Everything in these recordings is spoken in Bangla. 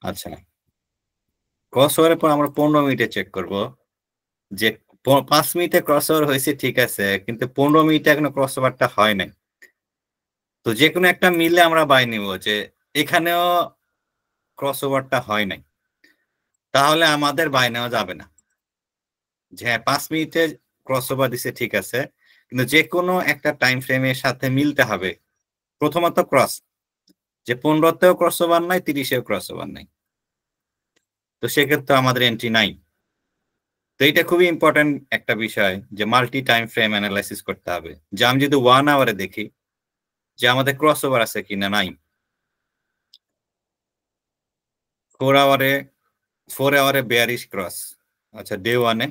আচ্ছা, ক্রসওভারের পর আমরা 15 মিনিটে চেক করব যে 5 মিনিটে ক্রসওভার হয়েছে ঠিক আছে, কিন্তু 15 মিনিটে এখনো ক্রসওভারটা হয় নাই। তো যেকোনো একটা মিললে আমরা বাই নিব যে এখানেও ক্রসওভারটা হয় নাই। তাহলে আমাদের বাই নেওয়া যাবে না। যে হ্যাঁ ৫ মিনিটে ক্রসওভার দিছে ঠিক আছে। কিন্তু যেকোনো একটা টাইম ফ্রেমের সাথে মিলতে হবে। প্রথমত ক্রস। যে 15 তেও ক্রসওভার নাই, 30 এও ক্রসওভার নাই। তো সেক্ষেত্রে আমাদের এন্ট্রি নাই। তো এটা খুবই ইম্পর্টেন্ট একটা বিষয় যে মাল্টি টাইম ফ্রেম অ্যানালাইসিস করতে হবে। যে আমি যদি 1 আওয়ারে দেখি যে আমাদের ক্রসওভার আছে কিনা নাই। 4 আওয়ারে 4 আওয়ারে বেয়ারিশ ক্রস। আচ্ছা ডে 1 এ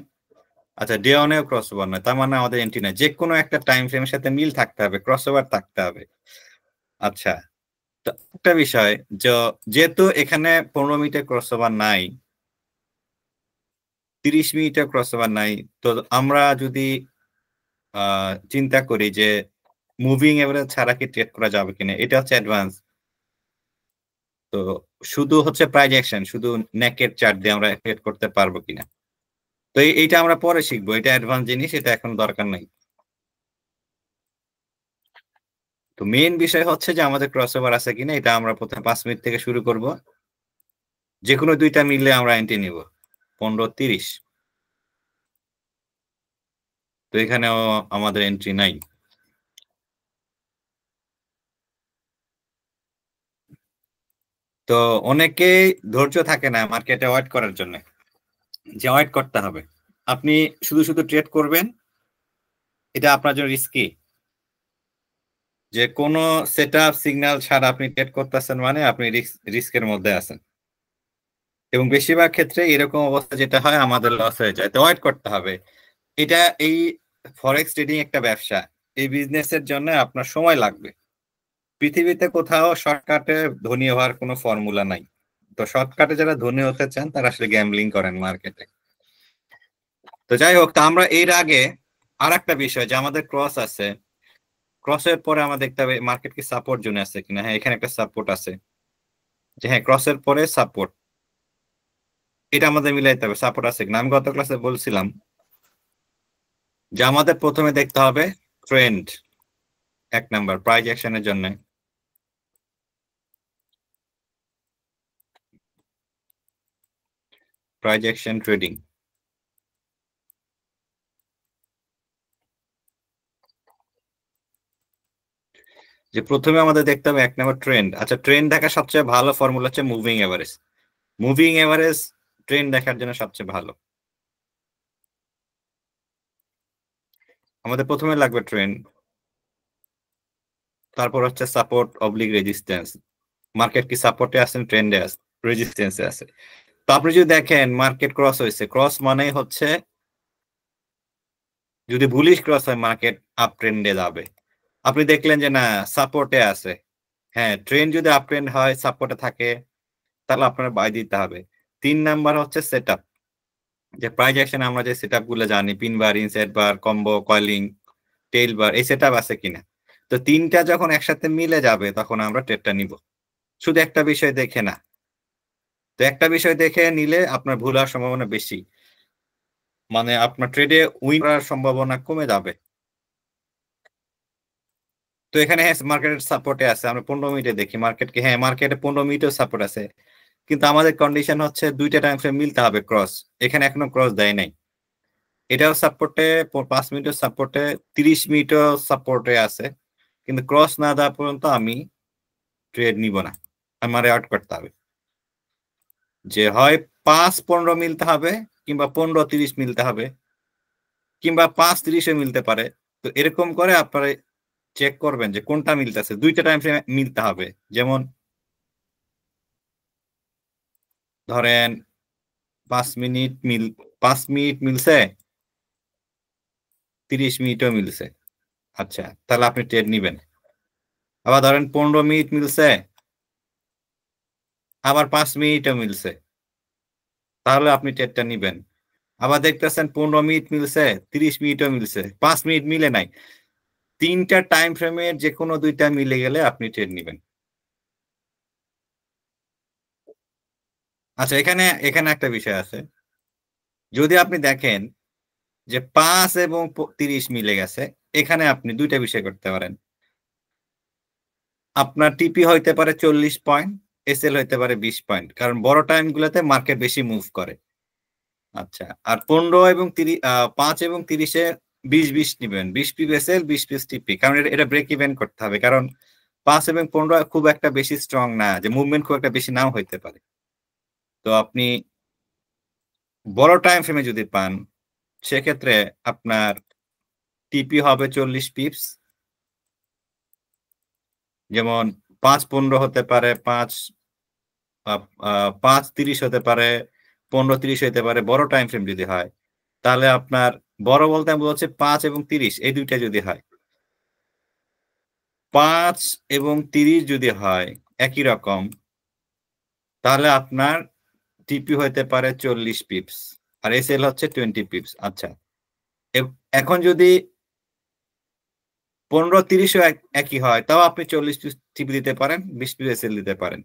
আচ্ছা ডে 1 এও ক্রসওভার নাই। তার মানে আমাদের এন্ট্রি নাই। যেকোনো একটা টাইম ফ্রেমের সাথে মিল থাকতে হবে, ক্রসওভার থাকতে হবে। আচ্ছা, তো একটা বিষয় যেহেতু এখানে 15 মিনিটে ক্রসওভার নাই, 30 মিনিটে ক্রসওভার নাই, তো আমরা যদি চিন্তা করি যে মুভিং এভারেজ ছাড়া কি ট্রেড করা যাবে কিনা, এটা হচ্ছে অ্যাডভান্স। তো শুধু হচ্ছে প্রাইস অ্যাকশন, শুধু নেকেড চার্ট দিয়ে আমরা ট্রেড করতে পারবো কিনা। তো এইটা আমরা পরে শিখবো, এটা অ্যাডভান্স জিনিস, এটা এখন দরকার নাই। তো মেইন বিষয় হচ্ছে যে আমাদের ক্রসওভার আছে কিনা, এটা আমরা প্রথমে 5 মিনিট থেকে শুরু করব। যে কোনো দুইটা মিললে আমরা এন্ট্রি নিব 15-30। তো এখানেও আমাদের এন্ট্রি নাই। তো অনেকেই ধৈর্য থাকে না মার্কেটে ওয়েট করার জন্য, যে ওয়েট করতে হবে। আপনি শুধু শুধু ট্রেড করবেন, এটা আপনার জন্য রিস্কি। যে কোনো সেটআপ সিগন্যাল ছাড়া আপনি ট্রেড করতেছেন মানে আপনি রিস্কের মধ্যে আছেন। এবং বেশিরভাগ ক্ষেত্রে এরকম অবস্থা যেটা হয়, আমাদের লস হয়ে যায়। তো ওয়েট করতে হবে। এটা এই ফরেক্স ট্রেডিং একটা ব্যবসা, এই বিজনেসের জন্য আপনার সময় লাগবে। পৃথিবীতে কোথাও শর্টকাটে ধনী হওয়ার কোনো ফর্মুলা নাই। তো শর্টকাটে যারা ধনী হতে চান তারা আসলে গ্যাম্বলিং করেন মার্কেটে। তো যাই হোক, তা আমরা এর আগে আর একটা বিষয় যে আমাদের ক্রস আছে, ক্রসের পরে আমরা দেখতে হবে মার্কেট কি সাপোর্ট জোনে আছে কিনা। হ্যাঁ এখানে একটা সাপোর্ট আছে, যে হ্যাঁ ক্রসের পরে সাপোর্ট, এটা আমাদের মিলাইতে হবে সাপোর্ট আছে কিনা। আমি গত ক্লাসে বলছিলাম যে আমাদের প্রথমে দেখতে হবে ট্রেন্ড, 1 নাম্বার প্রাইস অ্যাকশনের জন্য। প্রাইস অ্যাকশন ট্রেডিং, যে প্রথমে আমাদের দেখতে হবে 1 নাম্বার ট্রেন্ড। আচ্ছা, ট্রেন্ড দেখার সবচেয়ে ভালো ফর্মুলা হচ্ছে moving average. Moving average trend দেখার জন্য সবচেয়ে ভালো। আমাদের প্রথমে লাগবে ট্রেন্ড, তারপর হচ্ছে সাপোর্ট অবলিক রেজিস্ট্যান্স। মার্কেট কি সাপোর্টে আছে, ট্রেন্ডে আছে, রেজিস্ট্যান্সে আছে। তো আপনি যদি দেখেন মার্কেট ক্রস হয়েছে, ক্রস মানে হচ্ছে যদি বুলিশ ক্রস হয় মার্কেট আপ ট্রেন্ডে যাবে। আপনি দেখলেন যে না সাপোর্টে আছে, হ্যাঁ ট্রেন্ড যদি আপ ট্রেন্ড হয় সাপোর্টে থাকে, তাহলে আপনার বাই দিতে হবে। 3 নাম্বার হচ্ছে সেটআপ, যে প্রাইস অ্যাকশন আমরা যে সেটআপ গুলো জানি, পিন বার, ইনসাইড বার, কম্বো, কয়েলিং, টেইল বার, এই সেটআপ আছে কিনা। তো তিনটা যখন একসাথে মিলে যাবে তখন আমরা ট্রেডটা নিব, শুধু একটা বিষয় দেখে না। তো একটা বিষয় দেখে নিলে আপনার ভুল হওয়ার সম্ভাবনা বেশি, মানে আপনার ট্রেডে উইন করার সম্ভাবনা কমে যাবে। তো এখানে হ্যাঁ মার্কেটের সাপোর্টে আছে, আমরা 15 মিনিটে দেখি মার্কেটকে, হ্যাঁ মার্কেটে 15 মিনিটেও সাপোর্ট আছে। কিন্তু আমাদের কন্ডিশন হচ্ছে দুইটা টাইম ফ্রেম মিলতে হবে ক্রস, এখানে এখনো ক্রস দেয় নাই। এটাও সাপোর্টে 5 মিনিটের সাপোর্টে, 30 মিনিটও সাপোর্টে আছে। কিন্তু ক্রস না দেওয়া পর্যন্ত আমি ট্রেড নিব না, আমার আউট করতে হবে। যে হয় 5-15 মিলতে হবে, কিংবা 15-30 মিলতে হবে, কিংবা 5-30 মিলতে পারে। তো এরকম করে আপনারা চেক করবেন যে কোনটা মিলতেছে, দুইটা টাইম ফ্রেম মিলতে হবে। যেমন ধরেন 5 মিনিট 5 মিনিট মিলছে, 30 মিনিটও মিলছে, আচ্ছা তাহলে আপনি ট্রেড নিবেন। আবার ধরেন 15 মিনিট মিলছে, আবার 5 মিনিটও মিলছে, তাহলে আপনি ট্রেডটা নিবেন। আবার দেখতেছেন 15 মিনিট মিলছে, 30 মিনিটও মিলছে, 5 মিনিট মিলে নাই, তিনটা টাইম ফ্রেমের যে কোনো দুইটা মিলে গেলে আপনি ট্রেড নিবেন। আচ্ছা, এখানে এখানে একটা বিষয় আছে। যদি আপনি দেখেন যে 5 এবং 30 মিলে গেছে, এখানে আপনি দুইটা বিষয় করতে পারেন। আপনার টিপি হইতে পারে 40 পয়েন্ট, এসএল হইতে পারে 20 পয়েন্ট। কারণ বড় টাইম গুলাতে মার্কেট বেশি মুভ করে। আচ্ছা। আর 15 এবং 5 এবং 30 এ 20-20 নিবেন। 20 পিপ এসএল, 20 পিস টিপি। কারণ এটা ব্রেক ইভেন করতে হবে। কারণ 5 এবং 15 খুব একটা বেশি স্ট্রং না, যে মুভমেন্ট খুব একটা বেশি নাও হইতে পারে। তো আপনি বড় টাইম ফ্রেমে যদি পান, সেক্ষেত্রে আপনার টিপি হবে 40 পিপস। যেমন 5-15 হতে পারে, 5-30 হতে পারে, 15-30 হতে পারে, বড় টাইম ফ্রেম যদি হয়। তাহলে আপনার বড় বলতে আমি বলছি 5 এবং 30 এই দুইটা যদি হয়। 5 এবং 30 যদি হয় একই রকম, তাহলে আপনার টিপি হইতে পারে 40 পিপস। আর এসএল হচ্ছে 20 পিপস। আচ্ছা। এখন যদি 15-30 ও একই হয়, তাও আপনি 40 পিস টিপি দিতে পারেন, 20 পিস এসএল দিতে পারেন।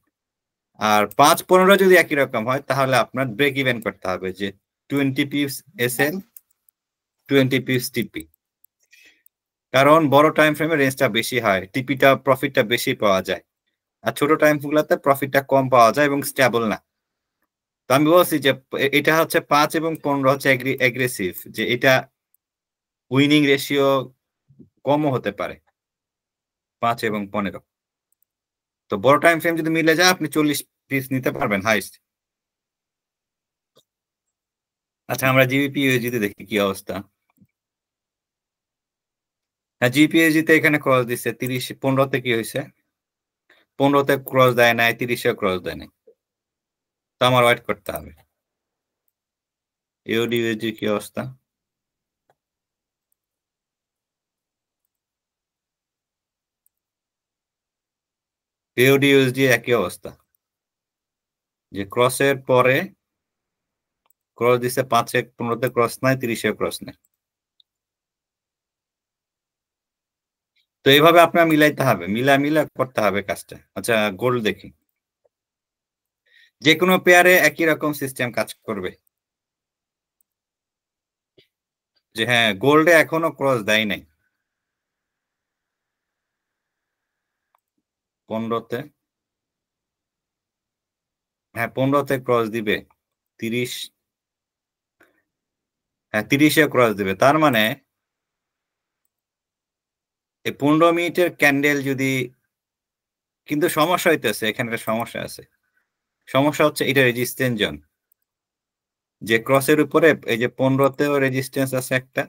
আর 5-15 যদি একই রকম হয়, তাহলে আপনার ব্রেক ইভেন করতে হবে যে 20 পিস এসএল, 20 পিস টিপি। কারণ বড় টাইম ফ্রেমে রেঞ্জটা বেশি হয়, টিপিটা প্রফিটটা বেশি পাওয়া যায়। আর ছোট টাইম গুলাতে প্রফিটটা কম পাওয়া যায় এবং স্টেবল না। তো আমি বলছি যে এটা হচ্ছে 5 এবং 15 হচ্ছে এগ্রেসিভ, যে এটা উইনিং রেশিও কমও হতে পারে, 5 এবং 15। তো বড় টাইম ফ্রেম যদি মিলে যায়, আপনি 40 পিস নিতে পারবেন হাইস্ট। আচ্ছা, আমরা জিবিপি ইউএসডি দেখি কি অবস্থা। হ্যাঁ, জিপিএসজি তে এখানে ক্রস দিচ্ছে 30, 15 তে কি হয়েছে? 15 তে ক্রস দেয় নাই, 30 এ ক্রস দেয় নাই। তো আমার ওয়েট করতে হবে। ইউডি ইউএসডি কি অবস্থা? ইউডি ইউএসডি একই অবস্থা, যে ক্রসের পরে ক্রস দিচ্ছে 5 এ, 15 তে ক্রস নাই, 30 এ ক্রস নাই। তো এইভাবে আপনার মিলাইতে হবে, মিলা করতে হবে কাজটা। আচ্ছা, গোল্ড দেখি। যে কোনো পেয়ারে একই রকম সিস্টেম কাজ করবে। যে হ্যাঁ, গোল্ডে এখনো ক্রস দেয় নাই। 15 তে, হ্যাঁ 15 তে ক্রস দিবে। 30, হ্যাঁ 30 এ ক্রস দিবে। তার মানে এই 15 মিনিটের ক্যান্ডেল যদি, কিন্তু সমস্যা হইতেছে, এখানে একটা সমস্যা আছে। সমস্যা হচ্ছে এটা রেজিস্ট্যান্স জোন, যে ক্রসের উপরে এই যে 15 তেও রেজিস্ট্যান্স আছে একটা,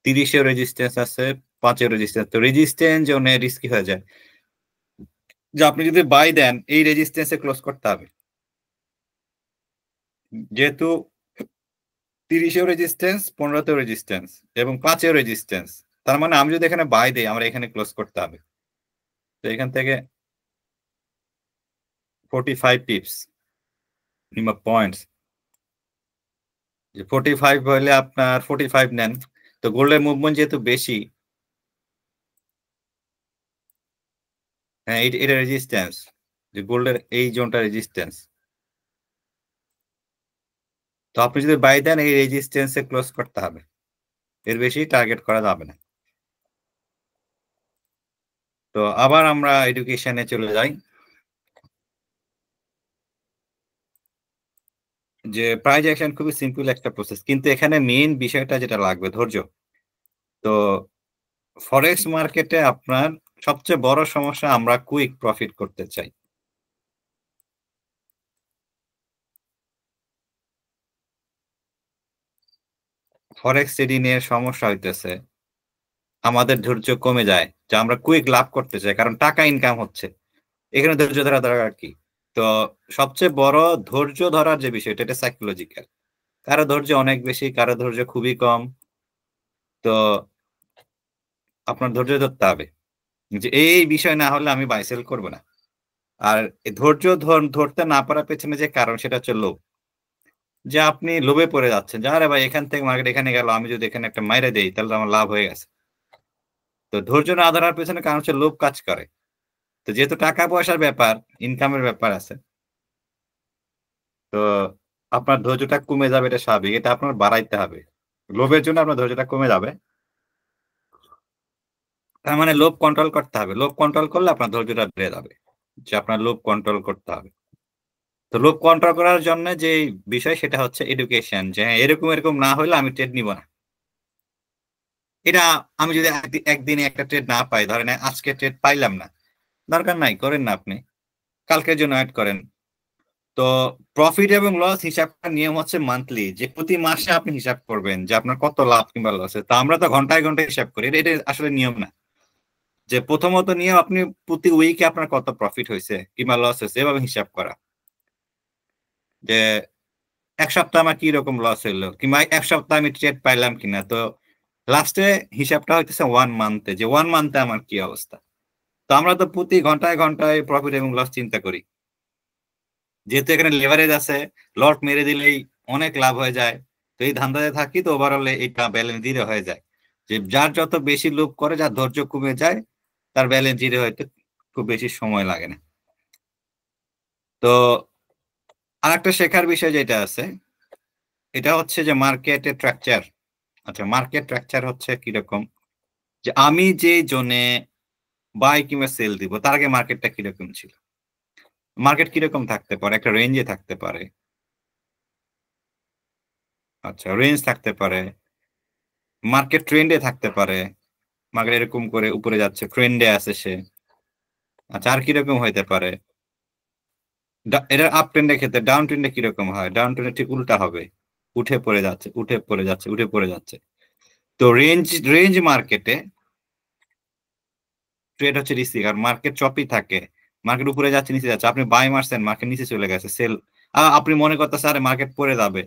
30 এও রেজিস্ট্যান্স আছে, 5 এও রেজিস্ট্যান্স। তো রেজিস্ট্যান্স জোনে রিস্কি হয়ে যায়, যে আপনি যদি বাই দেন এই রেজিস্ট্যান্সে ক্লোজ করতে হবে। যেহেতু 30 এও রেজিস্ট্যান্স, 15 তেও রেজিস্ট্যান্স এবং 5 এও রেজিস্ট্যান্স, তার মানে আমি যদি এখানে বাই দেই, আমরা এখানে ক্লোজ করতে হবে। তো এখান থেকে 45 পিপস মিনিমাম পয়েন্টস, যে 45 হলে আপনার 45 নেন। তো গোল্ডের মুভমেন্ট যেহেতু বেশি, হ্যাঁ এটা রেজিস্ট্যান্স, যে গোল্ডের এই জোনটা রেজিস্ট্যান্স। তো আপনি যদি বাই দেন, এই রেজিস্ট্যান্সে ক্লোজ করতে হবে, এর বেশি টার্গেট করা যাবে না। তো আবার আমরা এডুকেশনে চলে যাই। যে প্রাইস অ্যাকশন খুবই সিম্পল একটা প্রসেস, কিন্তু এখানে মেইন বিষয়টা যেটা লাগবে ধৈর্য। তো ফরেক্স মার্কেটে আপনার সবচেয়ে বড় সমস্যা, আমরা কুইক প্রফিট করতে চাই। ফরেক্স ট্রেডিং এর সমস্যা হইতেছে আমাদের ধৈর্য কমে যায়, যে আমরা কুইক লাভ করতে চাই, কারণ টাকা ইনকাম হচ্ছে। এখানে ধৈর্য ধরা দরকার কি? তো সবচেয়ে বড় ধৈর্য ধরার যে বিষয়টা, এটা সাইকোলজিক্যাল। কারো ধৈর্য অনেক বেশি, কারো ধৈর্য খুবই কম। তো আপনার ধৈর্য ধরতে হবে, যে এই বিষয় না হলে আমি বাই সেল করবো না। আর এই ধৈর্য ধরতে না পারার পেছনে যে কারণ, সেটা হচ্ছে লোভ। যে আপনি লোভে পড়ে যাচ্ছেন, যে আরে ভাই এখান থেকে মার্কেট এখানে গেল, আমি যদি এখানে একটা মাইরে দেই তাহলে তো আমার লাভ হয়ে গেছে। তো ধৈর্য না ধরার পেছনে কারণ হচ্ছে লোভ কাজ করে। তো যেহেতু টাকা পয়সার ব্যাপার, ইনকামের ব্যাপার আছে, তো আপনার ধৈর্যটা কমে যাবে, এটা স্বাভাবিক, এটা আপনার বাড়াইতে হবে। লোভের জন্য আপনার ধৈর্যটা কমে যাবে, তার মানে লোভ কন্ট্রোল করতে হবে। লোভ কন্ট্রোল করলে আপনার ধৈর্যটা বেড়ে যাবে, যে আপনার লোভ কন্ট্রোল করতে হবে। তো লোভ কন্ট্রোল করার জন্য যে বিষয় সেটা হচ্ছে এডুকেশন, যে হ্যাঁ এরকম এরকম না হলে আমি ট্রেড নিব না। এটা আমি যদি একদিনে একটা ট্রেড না পাই, ধরেন আজকে ট্রেড পাইলাম না, দরকার নাই, করেন না আপনি, কালকের জন্য ওয়েট করেন। তো প্রফিট এবং লস হিসাবটা নিয়ম হচ্ছে মান্থলি, যে প্রতি মাসে আপনি হিসাব করবেন যে আপনার কত লাভ কিংবা লস। তো আমরা তো ঘন্টায় ঘন্টায় হিসাব করি, এটা আসলে নিয়ম না। যে প্রথমত নিয়ম আপনি প্রতি উইকে আপনার কত প্রফিট হয়েছে কিংবা লস হয়েছে এভাবে হিসাব করা, যে এক সপ্তাহ আমার কি রকম লস হইলো কিংবা এক সপ্তাহ আমি ট্রেড পাইলাম কিনা। তো লাস্টে হিসাবটা হইতেছে 1 মান্থে, যে 1 মান্থে আমার কি অবস্থা। তো আমরা তো প্রতি ঘন্টায় ঘন্টায় প্রফিট এবং লস চিন্তা করি, যেহেতু এখানে লেভারেজ আছে, লট মেরে দিলেই অনেক লাভ হয়ে যায়। তো এই ধান্দাতে থাকি, তো ওভারঅল এটা ব্যালেন্স জিরো হয়ে যায়। যে যার যত বেশি লোভ করে, যার ধৈর্য কমে যায়, তার ব্যালেন্স জিরো হইতে খুব বেশি সময় লাগে না। তো আরেকটা শেখার বিষয় যেটা আছে, এটা হচ্ছে যে মার্কেটের স্ট্রাকচার। আচ্ছা, মার্কেট স্ট্রাকচার হচ্ছে কিরকম, যে আমি যে জোনে বাই কিংবা সেল দিব, তার আগে মার্কেটটা কিরকম ছিল। মার্কেট কিরকম থাকতে পারে, একটা রেঞ্জে থাকতে পারে। আচ্ছা, রেঞ্জ থাকতে পারে, মার্কেট ট্রেন্ডে থাকতে পারে, মার্কেট এরকম করে উপরে যাচ্ছে, ট্রেন্ডে আছে সে। আচ্ছা, আর কিরকম হইতে পারে, এটা আপ ট্রেন্ডের ক্ষেত্রে। ডাউন ট্রেন্ডে কিরকম হয়, ডাউন ট্রেন্ডে ঠিক উল্টা হবে, উঠে পড়ে যাচ্ছে, উঠে পড়ে যাচ্ছে, উঠে পড়ে যাচ্ছে। তো রেঞ্জ রেঞ্জ মার্কেটে ট্রেড হচ্ছে রিস্ক, আর মার্কেট চপই থাকে। মার্কেট উপরে যাচ্ছে, নিচে যাচ্ছে, আপনি বাই মারছেন, মার্কেট নিচে চলে গেছে, সেল, আপনি মনে করতেছেন আরে মার্কেট পড়ে যাবে,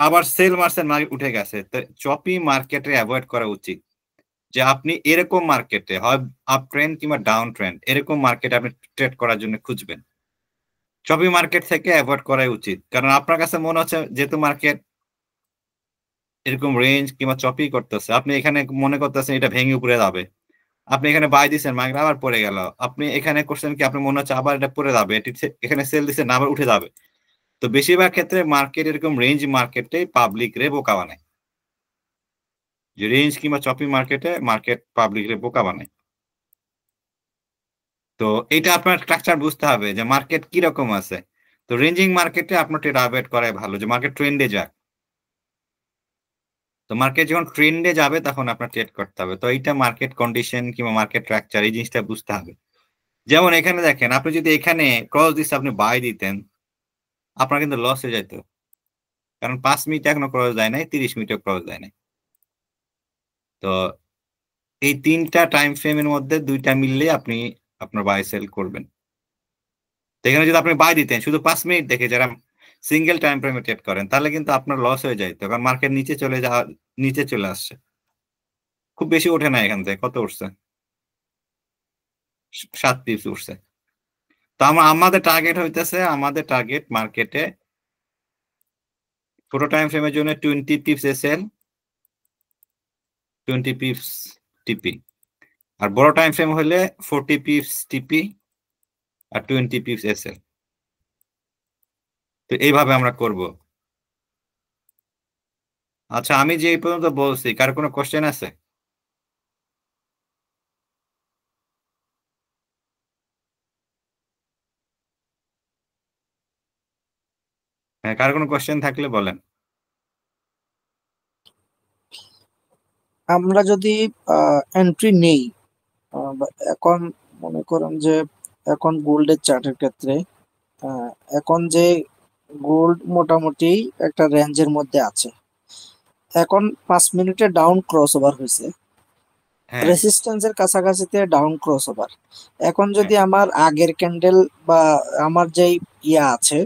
আবার সেল মারছেন, মার্কেট উঠে গেছে। তো চপি মার্কেটে অ্যাভয়েড করা উচিত। যে আপনি এরকম মার্কেটে হয় আপ ট্রেন্ড কিংবা ডাউন ট্রেন্ড, এরকম মার্কেট আপনি ট্রেড করার জন্য খুঁজবেন। চপি মার্কেট থেকে অ্যাভয়েড করাই উচিত, কারণ আপনার কাছে মনে হচ্ছে যেহেতু মার্কেট এরকম রেঞ্জ কিংবা চপি করতেছে, আপনি এখানে মনে করতেছেন এটা ভেঙে উপরে যাবে, আপনি এখানে বাই দিচ্ছেন, মার্কেট আবার পড়ে গেল, আপনি এখানে করছেন কি, আপনি মনে হচ্ছে আবার এটা পড়ে যাবে, এখানে সেল দিচ্ছেন, আবার উঠে যাবে। তো বেশিরভাগ ক্ষেত্রে মার্কেট এরকম রেঞ্জ মার্কেটে পাবলিক রে বোকা বানায়, যে রেঞ্জ কিংবা চপি মার্কেটে মার্কেট পাবলিক রে বোকা বানায়। তো এটা আপনার স্ট্রাকচার বুঝতে হবে যে মার্কেট কি রকম আছে। তো রেঞ্জিং মার্কেটে আপনার ট্রেড অ্যাভয়েড করাই ভালো, যে মার্কেট ট্রেন্ডে যাক। তো মার্কেট যখন ট্রেন্ডে যাবে তখন আপনার ট্রেড করতে হবে। তো এইটা মার্কেট কন্ডিশন কিংবা মার্কেট স্ট্রাকচার, এই জিনিসটা বুঝতে হবে। যেমন এখানে দেখেন, আপনি যদি এখানে ক্রস দিচ্ছে আপনি বাই দিতেন, আপনার কিন্তু লস হয়ে যেত, কারণ 5 মিনিট এখনো ক্রস দেয় নাই, 30 মিনিটও ক্রস দেয় নাই। তো এই তিনটা টাইম ফ্রেমের মধ্যে দুইটা মিললে আপনি আপনার বাই সেল করবেন। তো এখানে যদি আপনি বাই দিতেন শুধু 5 মিনিট দেখে, যারা সিঙ্গেল টাইম ফ্রেমে ট্রেড করেন, তাহলে কিন্তু আপনার লস হয়ে যায়। কারণ মার্কেট নিচে চলে আসছে, খুব বেশি ওঠে না, এখান থেকে কত উঠছে, 7 পিপস উঠছে। তো আমাদের টার্গেট হইতেছে, আমাদের টার্গেট মার্কেটে ছোট টাইম ফ্রেমের জন্য 20 পিপস এসএল, 20 পিপস টিপি। আর বড় টাইম ফ্রেম হলে 40 পিপস টিপি আর 20 পিপস এসএল। তো এইভাবে আমরা করব। আচ্ছা, আমি যে এই পর্যন্ত বলছি, কার কোনো কোশ্চেন আছে? হ্যাঁ, কার কোনো কোশ্চেন থাকলে বলেন। আমরা যদি এন্ট্রি নেই, এখন মনে করেন যে এখন গোল্ডের চার্টের ক্ষেত্রে আহ, এখন যে গোল্ড মোটামুটি একটা রেঞ্জের মধ্যে আছে। এখন 5 মিনিটে ডাউন ক্রস ওভার হয়েছে, হ্যাঁ, রেসিস্ট্যান্সের কাছাকাছিতে ডাউন ক্রস ওভার। এখন হ্যাঁ, যদি আমার আগের ক্যান্ডেল বা আমার যেই ইয়া আছে,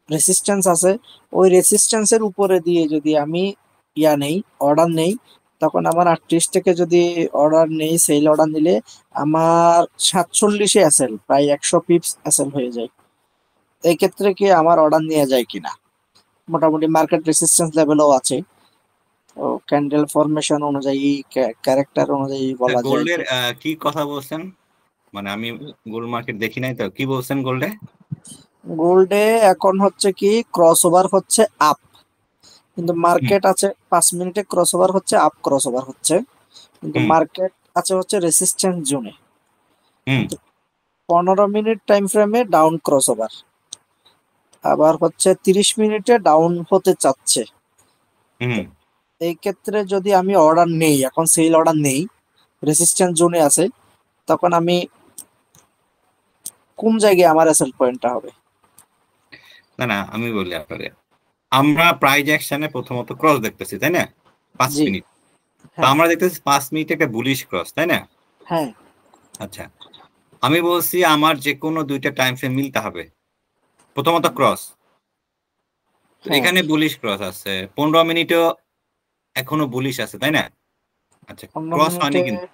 রেসিস্ট্যান্স আছে, ওই রেসিস্ট্যান্সের উপরে দিয়ে যদি আমি ইয়া নেই, অর্ডার নেই, তখন আমার 38 থেকে যদি অর্ডার নেই, সেল অর্ডার নিলে আমার 47-এ এসএল, প্রায় 100 পিপস এসএল হয়ে যায়। এই ক্ষেত্রে কি আমার অর্ডার নেওয়া যায় কিনা? মোটামুটি মার্কেট রেসিস্ট্যান্স লেভেলও আছে, তো ক্যান্ডেল ফরমেশন অনুযায়ী, ক্যারেক্টার অনুযায়ী বলা যায় গোল্ডের কি। কি কথা বলছেন, মানে আমি গোল্ড মার্কেট দেখি নাই, তো কি বলছেন গোল্ডে? গোল্ডে এখন হচ্ছে কি ক্রস ওভার হচ্ছে আপ, কিন্তু হুম মার্কেট আছে 5 মিনিটে ক্রস ওভার হচ্ছে আপ, ক্রস ওভার হচ্ছে, কিন্তু হুম মার্কেট আছে হচ্ছে রেসিস্ট্যান্স জোনে, হুম কিন্তু 15 মিনিট টাইম ফ্রেমে ডাউন ক্রস ওভার, আবার হচ্ছে 30 মিনিটে ডাউন হতে চাচ্ছে। হুম। তো এই ক্ষেত্রে যদি আমি অর্ডার নেই, এখন সেল অর্ডার নেই, রেসিস্ট্যান্স জোনে আছে, তখন আমি কোন জায়গায় আমার এসএল পয়েন্টটা হবে? না না, আমি বলি আপনাকে, আমরা প্রাইজ অ্যাকশনে প্রথমত ক্রস দেখতেছি তাই না, 5 মিনিট। তো হ্যাঁ, আমরা দেখতেছি 5 মিনিট একটা বুলিশ ক্রস তাই না। হ্যাঁ, আচ্ছা, আমি বলছি আমার যে কোনো দুইটা টাইম ফ্রেম মিলতে হবে। প্রথমত ক্রস, তো হ্যাঁ। এখানে বুলিশ ক্রস আছে, 15 মিনিটও এখনো বুলিশ আছে তাই না। আচ্ছা, 15 ক্রস হয়নি মিনিটে কিন্তু,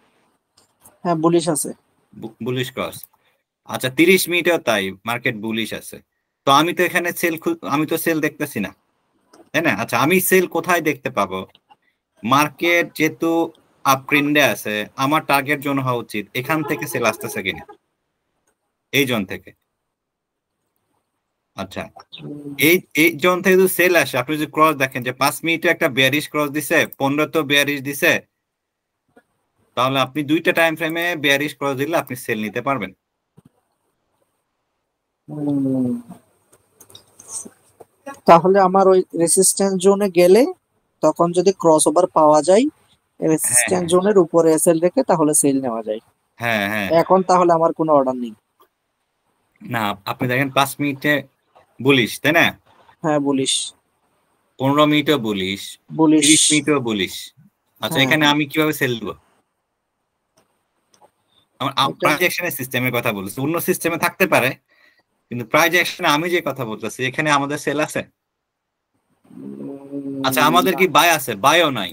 হ্যাঁ বুলিশ আছে। Bullish cross. আচ্ছা, 30 মিনিটেও তাই, মার্কেট বুলিশ আছে। তো আমি তো এখানে আমি তো সেল দেখতেছি না তাই না। আচ্ছা, আমি সেল কোথায় দেখতে পাবো? মার্কেট যেহেতু আপ ট্রেন্ডে আছে, আমার টার্গেট জোন হওয়া উচিত এখান থেকে সেল আসতেছে কিনা, এই জোন থেকে। আচ্ছা, উম, এই এই জোন থেকে যদি সেল আসে, আপনি যদি ক্রস দেখেন যে 5 মিনিটে একটা বিয়ারিশ ক্রস দিছে, 15 তো বিয়ারিশ দিছে, তাহলে আপনি দুইটা টাইম ফ্রেমে বিয়ারিশ ক্রস দিলে আপনি সেল নিতে পারবেন। উম, তাহলে আমার ওই রেসিস্ট্যান্স জোনে গেলে তখন যদি ক্রস ওভার পাওয়া যায়, হ্যাঁ রেসিস্ট্যান্স হ্যাঁ জোনের উপরে এসএল রেখে তাহলে সেল নেওয়া যায়। হ্যাঁ হ্যাঁ। এখন তাহলে আমার কোনো অর্ডার নেই। না, আপনি দেখেন 5 মিনিটে বুলিশ তাই না, হ্যাঁ বুলিশ। 15 মিনিটও বুলিশ, বুলিশ। 30 মিনিটও বুলিশ। আচ্ছা, হ্যাঁ, এখানে হ্যাঁ। আমি কিভাবে সেল দেবো? আমার এটা প্রাইজ অ্যাকশনের সিস্টেমের কথা বলছি, অন্য সিস্টেমে থাকতে পারে, কিন্তু প্রাইজ অ্যাকশনে আমি যে কথা বলতেছি এখানে আমাদের সেল আছে। আচ্ছা, আমাদের না। কি বাই আছে? বাইও নাই।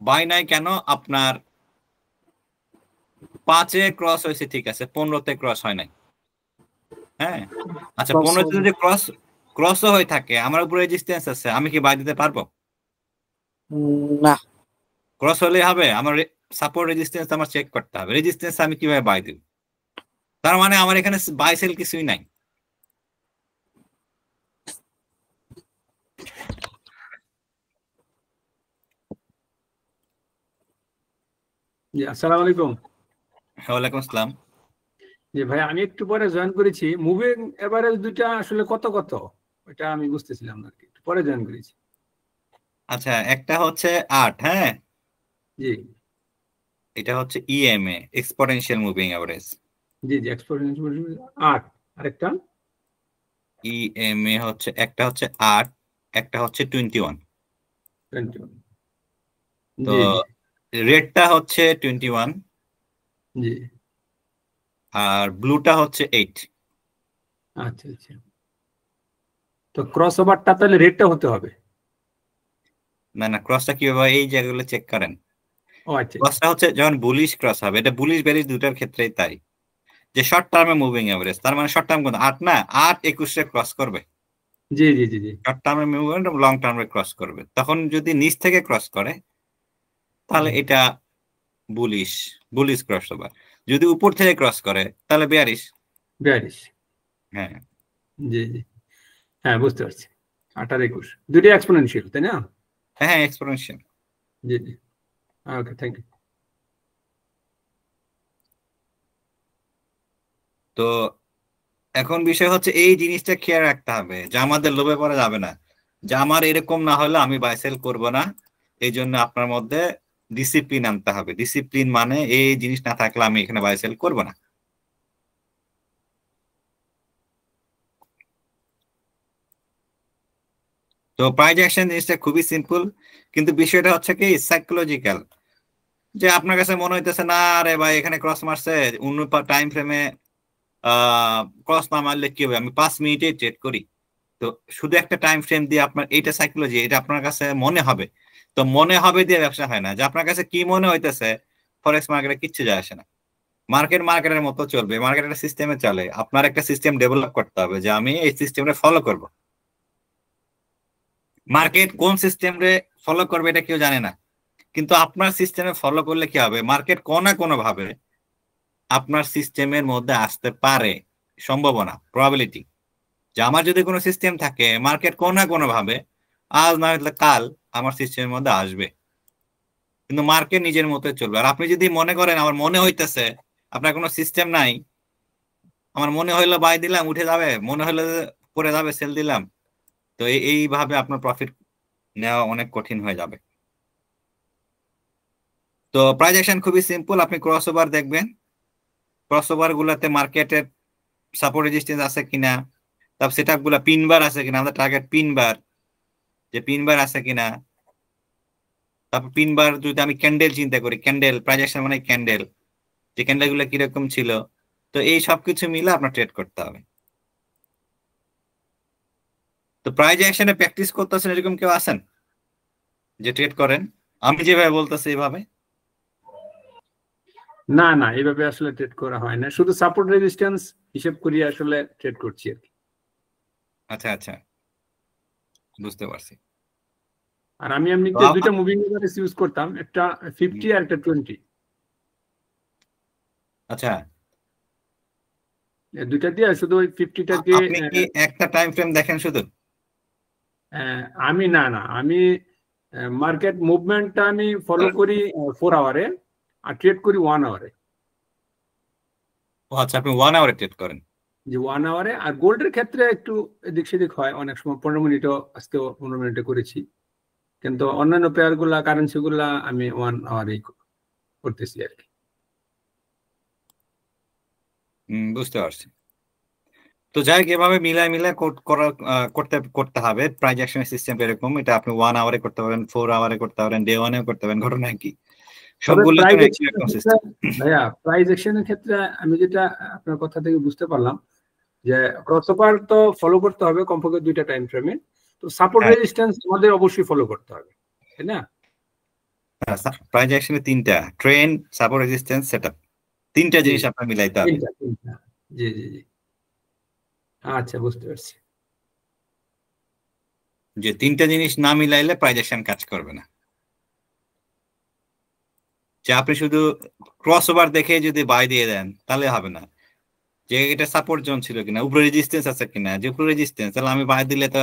বাই নাই কেন? আপনার 5-এ ক্রস হয়েছে ঠিক আছে, 15-তে ক্রস হয় নাই। হ্যাঁ, আচ্ছা, ক্রস 15-তে যদি ক্রসও হয়ে থাকে, আমার উপরে রেজিস্ট্যান্স আছে, আমি কি বাই দিতে পারবো? না। ক্রস হলে হবে, আমার সাপোর্ট রেজিস্ট্যান্স আমার চেক করতে হবে, রেজিস্ট্যান্স আমি কিভাবে বাই দিব? তার মানে আমার এখানে বাই সেল কিছুই নাই। জি আসসালামু আলাইকুম। ওয়ালাইকুম আসসালাম। জি ভাই, আমি একটু পরে জয়েন করেছি। মুভিং এভারেজ দুইটা আসলে কত কত, ওইটা আমি বুঝতেছিলাম না আর কি, একটু পরে জয়েন করেছি। আচ্ছা, একটা হচ্ছে 8, হ্যাঁ, জি এটা হচ্ছে ইএমএ, এক্সপোনেনশিয়াল মুভিং এভারেজ। জি জি এক্সপোনেনশিয়াল 8, আরেকটা ইএমএ হচ্ছে, একটা হচ্ছে 8, একটা হচ্ছে 21। 21। তো জি জি রেডটা হচ্ছে 21, জি। আর ব্লুটা হচ্ছে 8। আচ্ছা আচ্ছা, তো ক্রস ওভারটা তাহলে রেটটা হতে হবে। না না, ক্রসটা কিভাবে, এই জায়গাগুলো চেক করেন। ও আচ্ছা আচ্ছা। ক্রসটা হচ্ছে যখন বুলিশ ক্রস হবে, এটা বুলিশ বেরিশ দুটার ক্ষেত্রেই তাই, যে শর্ট টার্মে মুভিং এভারেজ, তার মানে শর্ট টার্ম কিন্তু 8 না, 8 21 ক্রস করবে। জি জি জি জি। শর্ট টার্মে মুভিং, লং টার্মে ক্রস করবে। তখন যদি নিচ থেকে ক্রস করে, তাহলে হুম, এটা বুলিশ, বুলিশ ক্রস ওভার। যদি উপর থেকে ক্রস করে, তাহলে বেয়ারিশ। 42। হ্যাঁ জি জি, হ্যাঁ বুঝতে পারছি। 8 আর 21 দুটোই এক্সপোনেনশিয়াল তাই না? হ্যাঁ হ্যাঁ, এক্সপোনেনশিয়াল। জি জি, ওকে থ্যাংক ইউ। তো এখন বিষয় হচ্ছে এই জিনিসটা খেয়াল রাখতে হবে যে আমাদের লোভে পড়া যাবে না, যে আমার এরকম না হলে আমি বাই সেল করবো না। এই জন্য আপনার মধ্যে ডিসিপ্লিন আনতে হবে। ডিসিপ্লিন মানে এই জিনিস না থাকলে আমি এখানে বাই সেল করবো না। তো প্রাইজ অ্যাকশন জিনিসটা খুবই সিম্পল, কিন্তু বিষয়টা হচ্ছে কি সাইকোলজিক্যাল, যে আপনার কাছে মনে হইতেছে না, আরে ভাই এখানে ক্রস মারছে, অন্য টাইম ফ্রেমে ক্রস না মারলে কি হবে, আমি 5 মিনিটে ট্রেড করি। তো শুধু একটা টাইম ফ্রেম দিয়ে আপনার এইটা সাইকোলজি, এটা আপনার কাছে মনে হবে। তো মনে হবে দিয়ে ব্যবসা হয় না, যে আপনার কাছে কি মনে হইতেছে, ফরেক্স মার্কেটে কিচ্ছু যায় আসে না। মার্কেট মার্কেটের মতো চলবে, মার্কেটের সিস্টেমে চলে। আপনার একটা সিস্টেম ডেভেলপ করতে হবে যে আমি এই সিস্টেমে ফলো করব। মার্কেট কোন সিস্টেমে ফলো করবে এটা কেউ জানে না, কিন্তু আপনার সিস্টেমে ফলো করলে কি হবে, মার্কেট কোনো না কোনো ভাবে আপনার সিস্টেমের মধ্যে আসতে পারে, সম্ভাবনা, প্রবাবিলিটি। যে আমার যদি কোনো সিস্টেম থাকে, মার্কেট কোনো না কোনো ভাবে আজ না হলে কাল আমার সিস্টেমের মধ্যে আসবে, কিন্তু মার্কেট নিজের মতো চলবে। আর আপনি যদি মনে করেন আমার মনে হইতেছে, আপনার কোনো সিস্টেম নাই, আমার মনে হইলো বাই দিলাম উঠে যাবে, মনে হইলো পড়ে যাবে সেল দিলাম, তো এইভাবে আপনার প্রফিট নেওয়া অনেক কঠিন হয়ে যাবে। তো প্রাইস অ্যাকশন খুবই সিম্পল, আপনি ক্রস ওভার দেখবেন, ক্রস ওভার গুলাতে মার্কেটের সাপোর্ট রেজিস্ট্যান্স আছে কিনা, তারপর সেটআপ গুলা পিন বার আছে কিনা, আমাদের টার্গেট পিন বার, যে পিন বার আছে কিনা, তারপর পিন বার যদি আমি ক্যান্ডেল চিন্তা করি, ক্যান্ডেল প্রাইস অ্যাকশন মানে ক্যান্ডেল, যে ক্যান্ডেল গুলো কিরকম ছিল, তো এই সবকিছু মিলে আপনার ট্রেড করতে হবে। তো প্রাইস অ্যাকশনে প্র্যাকটিস করতেছেন এরকম কেউ আছেন যে ট্রেড করেন? আমি যেভাবে বলতেছি এইভাবে? না না, এইভাবে আসলে ট্রেড করা হয় না, শুধু সাপোর্ট রেজিস্ট্যান্স হিসেব করি আসলে ট্রেড করছি আর কি। আচ্ছা আচ্ছা, বুঝতে পারছি। আর আমি এমনিতে দুইটা মুভিং এভারেজ ইউজ করতাম, একটা 50 আর একটা 20। আচ্ছা, দুইটা দিয়ে শুধু ওই 50টাকে আপনি কি একটা টাইম ফ্রেম দেখেন শুধু? আমি না, আমি মার্কেট মুভমেন্টটা আমি ফলো করি 4 আওয়ারে, আর ট্রেড করি 1 আওয়ারে। ও আচ্ছা, আপনি 1 আওয়ারে ট্রেড করেন? যে 1 আওয়ারে। আর গোল্ডের ক্ষেত্রে একটু এদিক সেদিক হয়, অনেক সময় 15 মিনিটও, আজকেও 15 মিনিটে করেছি, কিন্তু অন্যান্য পেয়ার গুলা, কারেন্সি গুলা আমি 1 আওয়ারেই করতেছি আর কি। বুঝতে পারছি। তো যাই হোক, এভাবে মিলায় মিলায় করতে হবে। প্রাইস অ্যাকশনের সিস্টেম এরকম, এটা আপনি 1 আওয়ারে করতে পারেন, 4 আওয়ারে করতে পারেন, ডে 1-এও করতে পারেন, ঘটনা কি সবগুলো তো এরকম সিস্টেম। ভাইয়া প্রাইস অ্যাকশনের ক্ষেত্রে আমি যেটা আপনার কথা থেকে বুঝতে পারলাম, যে ক্রসওভার তো ফলো করতে হবে কমপক্ষে 2টা টাইম ফ্রেমে, তো সাপোর্ট রেজিস্ট্যান্স আমাদের অবশ্যই ফলো করতে হবে, তাই না? প্রাইস অ্যাকশনে 3টা, ট্রেন্ড, সাপোর্ট রেজিস্ট্যান্স, সেটআপ, 3টা জিনিস আপনার মিলাইতে হবে। জি জি জি, আচ্ছা বুঝতে পারছি। যে 3টা জিনিস না মিলাইলে প্রাইস অ্যাকশন কাজ করবে না। যে আপনি শুধু ক্রস ওভার দেখে যদি বাই দিয়ে দেন তাহলে হবে না, যে এটা সাপোর্ট জোন ছিল কিনা, উপরে রেজিস্ট্যান্স আছে কিনা, যে উপরে রেজিস্ট্যান্স, তাহলে আমি বাই দিলে তো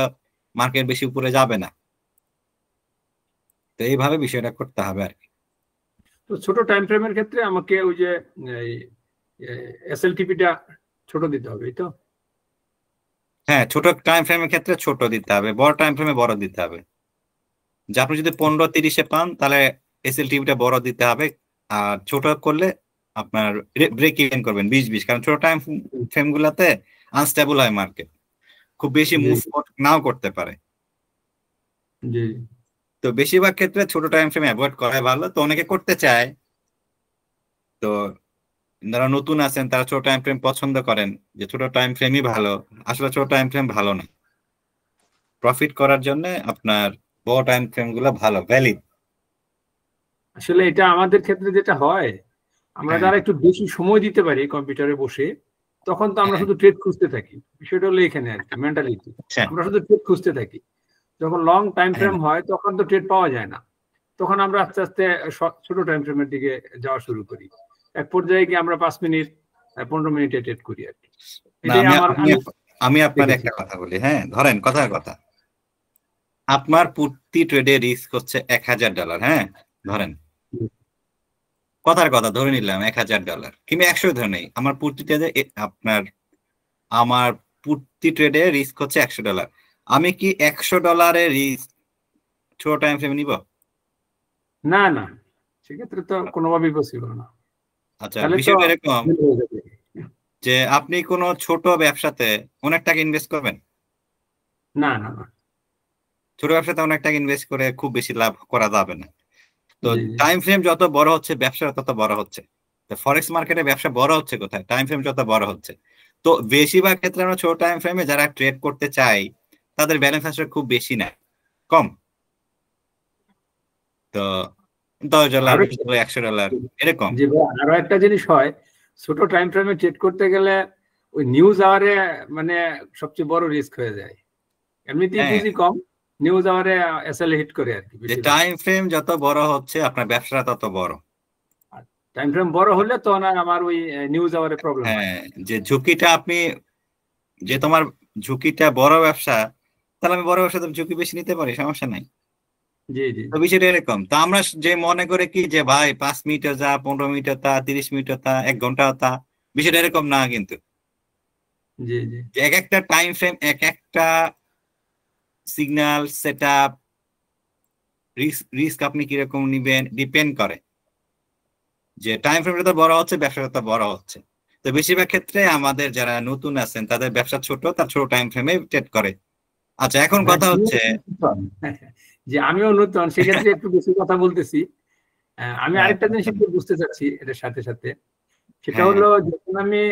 মার্কেট বেশি উপরে যাবে না। তো এইভাবে বিষয়টা করতে হবে আর কি। তো ছোট টাইম ফ্রেমের ক্ষেত্রে আমাকে ওই যে এসএলটিপিটা ছোট দিতে হবে, এই তো? হ্যাঁ, ছোট টাইম ফ্রেমের ক্ষেত্রে ছোট দিতে হবে, বড় টাইম ফ্রেমে বড় দিতে হবে। যে আপনি যদি 15-30-এ পান তাহলে এসএলটিপিটা বড় দিতে হবে, আর ছোট করলে আপনার ব্রেক ইভেন করবেন 20-20, কারণ ছোট টাইম ফ্রেম গুলাতে আনস্টেবল হয় মার্কেট, খুব বেশি মুভ নাও করতে পারে। জি, তো বেশিরভাগ ক্ষেত্রে ছোট টাইম ফ্রেম অ্যাভয়েড করাই ভালো। তো অনেকে করতে চায়, তো যারা নতুন আছেন তারা ছোট টাইম ফ্রেম পছন্দ করেন, যে ছোট টাইম ফ্রেমই ভালো। আসলে ছোট টাইম ফ্রেম ভালো না, প্রফিট করার জন্য আপনার বড় টাইম ফ্রেম গুলো ভালো, ভ্যালিড। আসলে এটা আমাদের ক্ষেত্রে যেটা হয়, আমরা যারা একটু বেশি সময় দিতে পারি কম্পিউটারে বসে, তখন তো আমরা শুধু ট্রেড খুঁজতে থাকি। বিষয়টা হলো এখানে আর কি, মেন্টালিটি। আমরা শুধু ট্রেড খুঁজতে থাকি। যখন লং টাইম ফ্রেম হয় তখন তো ট্রেড পাওয়া যায় না, তখন আমরা আস্তে আস্তে ছোট টাইম ফ্রেমের দিকে যাওয়া শুরু করি। এক পর্যায়ে গিয়ে আমরা 5 মিনিট 15 মিনিটে ট্রেড করি আর কি। আমি আপনার একটা কথা বলি, হ্যাঁ ধরেন কথার কথা, আপনার প্রতি ট্রেডে রিস্ক হচ্ছে $1000, হ্যাঁ ধরেন কথার কথা ধরে নিলাম $1000, কিংবা 100 ধরে নেই, আমার প্রতি ট্রেডে আমার প্রতি ট্রেডে রিস্ক হচ্ছে $100। আমি কি $100 রিস্ক ছোট টাইম ফ্রেমে নিব? না না, সেক্ষেত্রে তো কোনোভাবেই পসিবল না। আচ্ছা, বিষয়টা এরকম যে আপনি কোনো ছোট ব্যবসাতে অনেক টাকা ইনভেস্ট করবেন? না না না, ছোট ব্যবসাতে অনেক টাকা ইনভেস্ট করে খুব বেশি লাভ করা যাবে না। তো টাইম ফ্রেম যত বড় হচ্ছে ব্যবসা তত বড় হচ্ছে। তো ফরেক্স মার্কেটে ব্যবসা বড় হচ্ছে কোথায়? টাইম ফ্রেম যত বড় হচ্ছে। তো বেশিরভাগ ক্ষেত্রে আমরা ছোট টাইম ফ্রেমে যারা ট্রেড করতে চাই তাদের ব্যালেন্স আসলে খুব বেশি না, কম। তো $10, $100 এরকম। আরো একটা জিনিস হয়, ছোট টাইম ফ্রেমে ট্রেড করতে গেলে ওই নিউজ আওয়ারে মানে সবচেয়ে বড় রিস্ক হয়ে যায়। এমনিতেই পুঁজি কম, নিউজ আওয়ারে এসএল হিট করে আর কি। টাইম ফ্রেম যত বড় হচ্ছে আপনার ব্যবসা তত বড়। টাইম ফ্রেম বড় হলে তো আমার ওই নিউজ আওয়ারে প্রবলেম হয়। হ্যাঁ, যে ঝুঁকিটা আপনি, যে তোমার ঝুঁকিটা বড় ব্যবসা, তাহলে আমি বড় ব্যবসাতে ঝুঁকি বেশি নিতে পারি, সমস্যা নাই। জি জি তো বিষয়টা এরকম। তো আমরা যে মনে করে কি যে ভাই 5 মিনিট যা, 15 মিনিট তা, 30 মিনিট তা, 1 ঘন্টা তা, বিষয়টা এরকম না কিন্তু। জি জি যে এক একটা টাইম ফ্রেম, এক একটা সিগন্যাল সেট আপ, রিস্ক আপনি কিরকম নিবেন ডিপেন্ড করে। যে টাইম ফ্রেমটা তো বড় হচ্ছে, ব্যবসাটা তো বড় হচ্ছে। তো বেশিরভাগ ক্ষেত্রে আমাদের যারা নতুন আছেন তাদের ব্যবসা ছোট, তার ছোট টাইম ফ্রেমে ট্রেড করে। আচ্ছা, এখন ভাই, কথা হচ্ছে যে আমিও নতুন, সেক্ষেত্রে একটু বেশি কথা বলতেছি। আমি আরেকটা জিনিস একটু বুঝতে চাচ্ছি এটার সাথে সাথে, সেটা হ্যাঁ হলো যখন আমি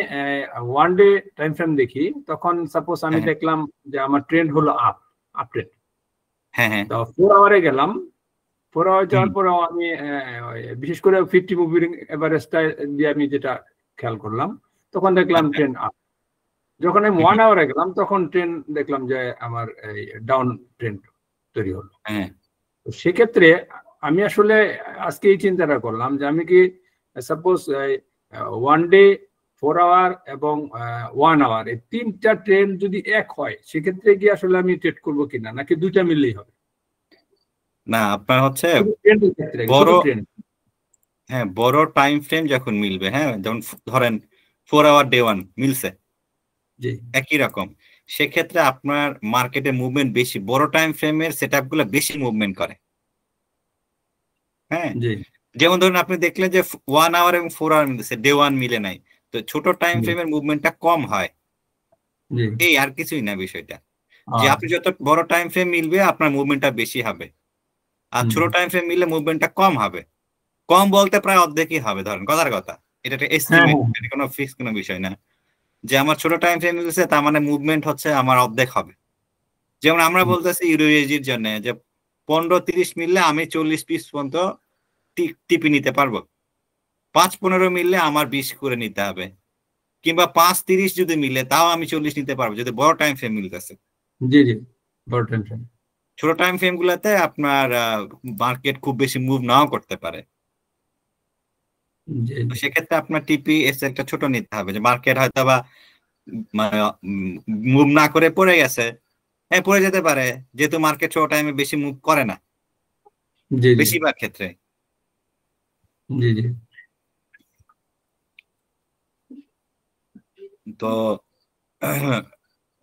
ওয়ান ডে টাইম ফ্রেম দেখি, তখন সাপোজ আমি হ্যাঁ দেখলাম যে আমার ট্রেন্ড হলো আপ ট্রেন্ড। হ্যাঁ হ্যাঁ তো 4 আওয়ারে গেলাম, 4 আওয়ার হুম, যাওয়ার পরেও আমি বিশেষ করে 50 মুভিং এভারেজটা দিয়ে আমি যেটা খেয়াল করলাম, তখন দেখলাম আচ্ছা, ট্রেন্ড আপ। যখন আমি হুম, 1 আওয়ারে গেলাম, তখন ট্রেন্ড দেখলাম যে আমার ডাউন ট্রেন্ড তৈরি হলো। হ্যাঁ তো সেক্ষেত্রে আমি আসলে আজকে এই চিন্তাটা করলাম যে আমি কি সাপোজ ওয়ান ডে, 4 আওয়ার এবং 1 আওয়ার, এই তিনটা ট্রেন্ড যদি এক হয়, সেক্ষেত্রে কি আসলে আমি ট্রেড করবো কিনা, নাকি দুইটা মিললেই হবে? না আপনার হচ্ছে শুধু ট্রেন্ডের ক্ষেত্রে, বড়, শুধু ট্রেন্ড। হ্যাঁ বড় টাইম ফ্রেম যখন মিলবে, হ্যাঁ যেমন ধরেন 4 আওয়ার ডে ওয়ান মিলছে জি একই রকম, সেক্ষেত্রে আপনার মার্কেটে মুভমেন্ট বেশি, বড় টাইম ফ্রেমের সেট আপ গুলো বেশি মুভমেন্ট করে। হ্যাঁ, জি যেমন ধরুন আপনি দেখলেন যে 1 আওয়ার এবং 4 আওয়ার মিলছে, ডে ওয়ান মিলে নাই, তো ছোট টাইম জি ফ্রেমের মুভমেন্টটা কম হয়। জি এই আর কিছুই না বিষয়টা, যে আহ, আপনি যত বড় টাইম ফ্রেম মিলবে আপনার মুভমেন্টটা বেশি হবে, আর হুম, ছোট টাইম ফ্রেম মিললে মুভমেন্টটা কম হবে। কম বলতে প্রায় অর্ধেকই হবে, ধরেন কথার কথা, এটা একটা হ্যাঁ এস্টিমেট, হ্যাঁ এটা কোনো ফিক্স কোনো বিষয় না। যে আমার ছোট টাইম ফ্রেম মিলছে তার মানে মুভমেন্ট হচ্ছে আমার অর্ধেক হবে। যেমন আমরা বলতেছি ইউরোএজির জন্য যে 15-30 মিললে আমি 40 পিস পর্যন্ত টিপি নিতে পারবো, 5-15 মিললে আমার 20 করে নিতে হবে, কিংবা 5-30 যদি মিলে তাও আমি 40 নিতে পারবো যদি বড় টাইম ফ্রেম মিলতেছে। জি জি, বড় টেনশন। ছোট টাইম ফ্রেম গুলাতে আপনার মার্কেট খুব বেশি মুভ নাও করতে পারে। জি তো জি সেক্ষেত্রে আপনার টিপি এস একটা ছোট নিতে হবে, যে মার্কেট হয়তো বা মুভ না করে পড়ে গেছে, হ্যাঁ পড়ে যেতে পারে, যেহেতু মার্কেট ছোট টাইমে বেশি মুভ করে না জি জি বেশিরভাগ ক্ষেত্রে। জি জি তো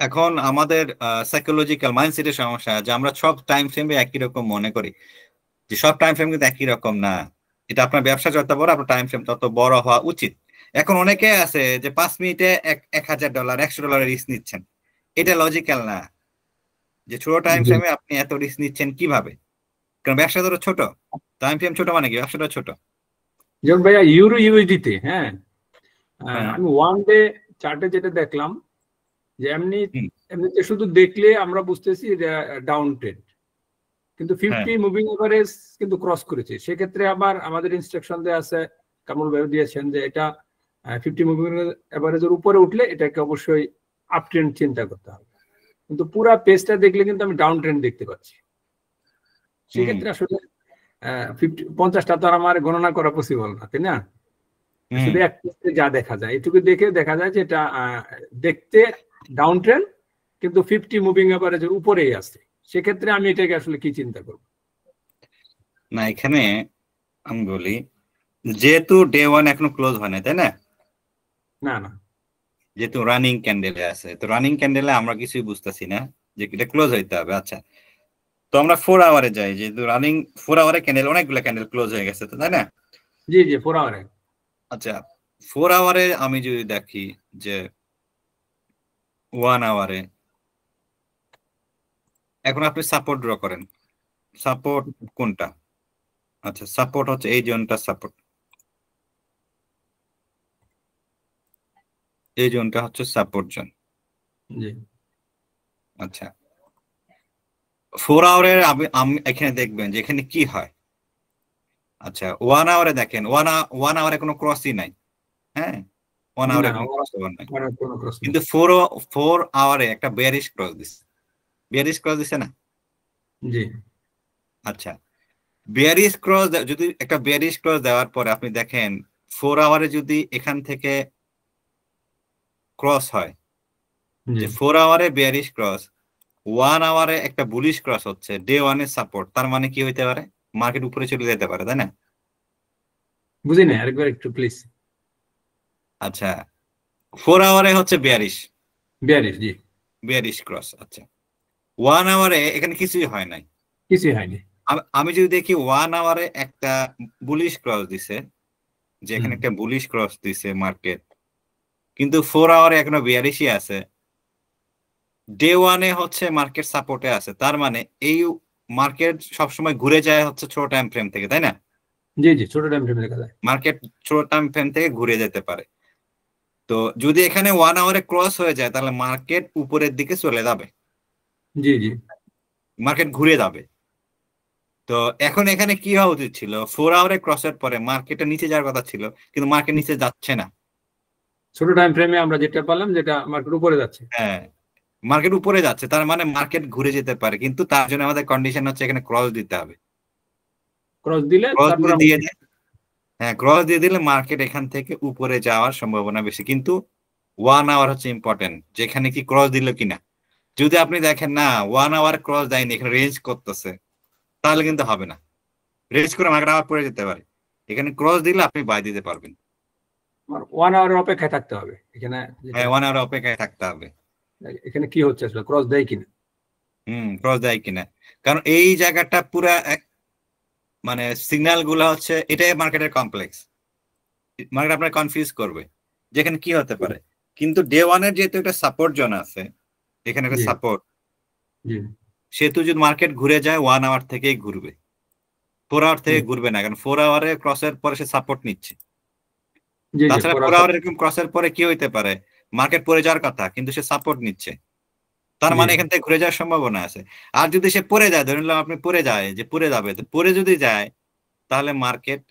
এখন আমাদের সাইকোলজিক্যাল মাইন্ডসেটের সমস্যা, যে আমরা সব টাইম ফ্রেমে একই রকম মনে করি, যে সব টাইম ফ্রেম কিন্তু একই রকম না। এটা আপনার ব্যবসা যত বড় আপনার টাইম ফ্রেম তত বড় হওয়া উচিত। এখন অনেকে আছে যে 5 মিনিটে $1,000 $100 রিস্ক নিচ্ছেন, এটা লজিক্যাল না। যে ছোট টাইম জি। ফ্রেমে আপনি এত রিস্ক নিচ্ছেন কিভাবে? কারণ ব্যবসা তো ছোট, টাইম ফ্রেম ছোট মানে কি ব্যবসাটা ছোট। যেমন ভাইয়া ইউরো ইউএসডিতে, হ্যাঁ, হ্যাঁ আমি ওয়ান ডে চার্টে যেটা দেখলাম, যে হুম, এমনিতে শুধু দেখলে আমরা বুঝতেছি যে ডাউন ট্রেন্ড, কিন্তু হ্যাঁ 50 মুভিং এভারেজ কিন্তু ক্রস করেছে। সেক্ষেত্রে আবার আমাদের ইনস্ট্রাকশন দেওয়া আছে, কামরুল ভাই দিয়েছেন, যে এটা 50 মুভিং এভারেজের উপরে উঠলে এটাকে অবশ্যই আপ ট্রেন্ড চিন্তা করতে হবে। কিন্তু পুরা পেজটা দেখলে কিন্তু আমি ডাউন ট্রেন্ড দেখতে পাচ্ছি। হুম সেক্ষেত্রে আসলে 50টা তো আর আমার গণনা করা পসিবল না, তাই না? হুম শুধু এক পৃষ্ঠায় যা দেখা যায়, এটুকু দেখে দেখা যায় যে এটা দেখতে ডাউন ট্রেন্ড, কিন্তু 50 মুভিং এভারেজের উপরেই আছে। সেক্ষেত্রে আমি এটাকে আসলে কি চিন্তা করব? না এখানে আমি বলি, যেহেতু ডে ওয়ান এখনো ক্লোজ হয় না তাই না, না না। যেহেতু রানিং ক্যান্ডেলে আছে, তো রানিং ক্যান্ডেলে আমরা কিছুই বুঝতেছি না যে এটা ক্লোজ হইতে হবে। আচ্ছা, তো আমরা 4 আওয়ারে যাই, যেহেতু রানিং 4 আওয়ারে ক্যান্ডেল অনেকগুলো ক্যান্ডেল ক্লোজ হয়ে গেছে তো তাই না। জি জি, 4 আওয়ারে। আচ্ছা, 4 আওয়ারে আমি যদি দেখি যে 1 আওয়ারে, এখন আপনি সাপোর্ট ড্র করেন, সাপোর্ট কোনটা? আচ্ছা সাপোর্ট হচ্ছে এই জোনটা সাপোর্ট, এই জোনটা হচ্ছে সাপোর্ট জোন। জি আচ্ছা 4 আওয়ারের আমি এখানে দেখবেন যে এখানে কি হয়। আচ্ছা 1 আওয়ারে দেখেন, ওয়ান আওয়ারে কোনো ক্রসই নাই, হ্যাঁ 1 আওয়ারে না, কোনো ক্রস ওভার নাই, ওয়ানের কোনো ক্রস নেই। কিন্তু 4 আওয়ারে একটা বেয়ারিশ ক্রস দিছে, বেয়ারিশ ক্রস দিছে না। জি আচ্ছা বেয়ারিশ ক্রস, যদি একটা বেয়ারিশ ক্রস দেওয়ার পরে আপনি দেখেন 4 আওয়ারে যদি এখান থেকে ক্রস হয়, যে 4 আওয়ারে বেয়ারিশ ক্রস, 1 আওয়ারে একটা বুলিশ ক্রস হচ্ছে, ডে 1 এর সাপোর্ট, তার মানে কি হইতে পারে? মার্কেট উপরে চলে যেতে পারে, তাই না? বুঝি না, আরেকবার একটু প্লিজ। আচ্ছা, 4 আওয়ারে হচ্ছে বেয়ারিশ জি বেয়ারিশ ক্রস। আচ্ছা, 1 আওয়ারে এখানে কিছুই হয় নাই, কিছুই হয়নি। আমি যদি দেখি 1 আওয়ারে একটা বুলিশ ক্রস দিছে, যে এখানে একটা বুলিশ ক্রস দিছে মার্কেট, কিন্তু 4 আওয়ারে এখনো বেয়ারিশই আছে, ডে 1 এ হচ্ছে মার্কেট সাপোর্টে আছে, তার মানে এই মার্কেট সবসময় ঘুরে যায় হচ্ছে ছোট টাইম ফ্রেম থেকে, তাই না? জি ছোট টাইম ফ্রেমে দেখা যায় মার্কেট ছোট টাইম ফ্রেম থেকে ঘুরে যেতে পারে। তো যদি এখানে 1 আওয়ারে ক্রস হয়ে যায় তাহলে মার্কেট উপরের দিকে চলে যাবে, জি মার্কেট ঘুরে যাবে। তো এখন এখানে কি হওয়া উচিত ছিল? 4 আওয়ারে ক্রসের পরে মার্কেটটা নিচে যাওয়ার কথা ছিল, কিন্তু মার্কেট নিচে যাচ্ছে না। ছোট টাইম ফ্রেমে আমরা যেটা পেলাম, যেটা মার্কেট উপরে যাচ্ছে। হ্যাঁ, মার্কেট উপরে যাচ্ছে, তার মানে মার্কেট ঘুরে যেতে পারে, কিন্তু তার জন্য আমাদের কন্ডিশন হচ্ছে এখানে ক্রস দিতে হবে। ক্রস দিলে ক্রস তারপর দিয়ে হ্যাঁ, ক্রস দিয়ে দিলে মার্কেট এখান থেকে উপরে যাওয়ার সম্ভাবনা বেশি, কিন্তু 1 আওয়ার হচ্ছে ইম্পর্টেন্ট, যেখানে কি ক্রস দিল কিনা। যদি আপনি দেখেন না 1 আওয়ার ক্রস দেয়নি, এখানে রেঞ্জ করতেছে, তাহলে কিন্তু হবে না, রেঞ্জ করে মার্কেট আবার পড়ে যেতে পারে। এখানে ক্রস দিলে আপনি বাই দিতে পারবেন। 1 আওয়ারের অপেক্ষায় থাকতে হবে এখানে। হ্যাঁ, 1 আওয়ার অপেক্ষায় থাকতে হবে এখানে কি হচ্ছে আসলে, ক্রস দেয় কিনা। ক্রস দেয় কিনা, কারণ এই জায়গাটা পুরা মানে সিগন্যাল গুলা হচ্ছে, এটাই মার্কেটের কমপ্লেক্স, মার্কেট আপনার কনফিউজ করবে যেখানে কি হতে পারে। কিন্তু ডে 1 এর যেহেতু একটা সাপোর্ট জোন আছে, এখানে একটা সাপোর্ট, সেহেতু যদি মার্কেট ঘুরে যায় 1 আওয়ার থেকেই ঘুরবে, 4 আওয়ার থেকে ঘুরবে না, কারণ 4 আওয়ারে ক্রসের পরে সে সাপোর্ট নিচ্ছে। তাছাড়া 4 আওয়ার এরকম ক্রসের পরে কি হইতে পারে, মার্কেট পড়ে যাওয়ার কথা, কিন্তু সে সাপোর্ট নিচ্ছে, তার মানে এখান থেকে ঘুরে যাওয়ার সম্ভাবনা আছে। আর যদি সে পড়ে যায়, ধরে নিলাম আপনি পড়ে যায়, যে পড়ে যাবে, তো পড়ে যদি যায় তাহলে মার্কেট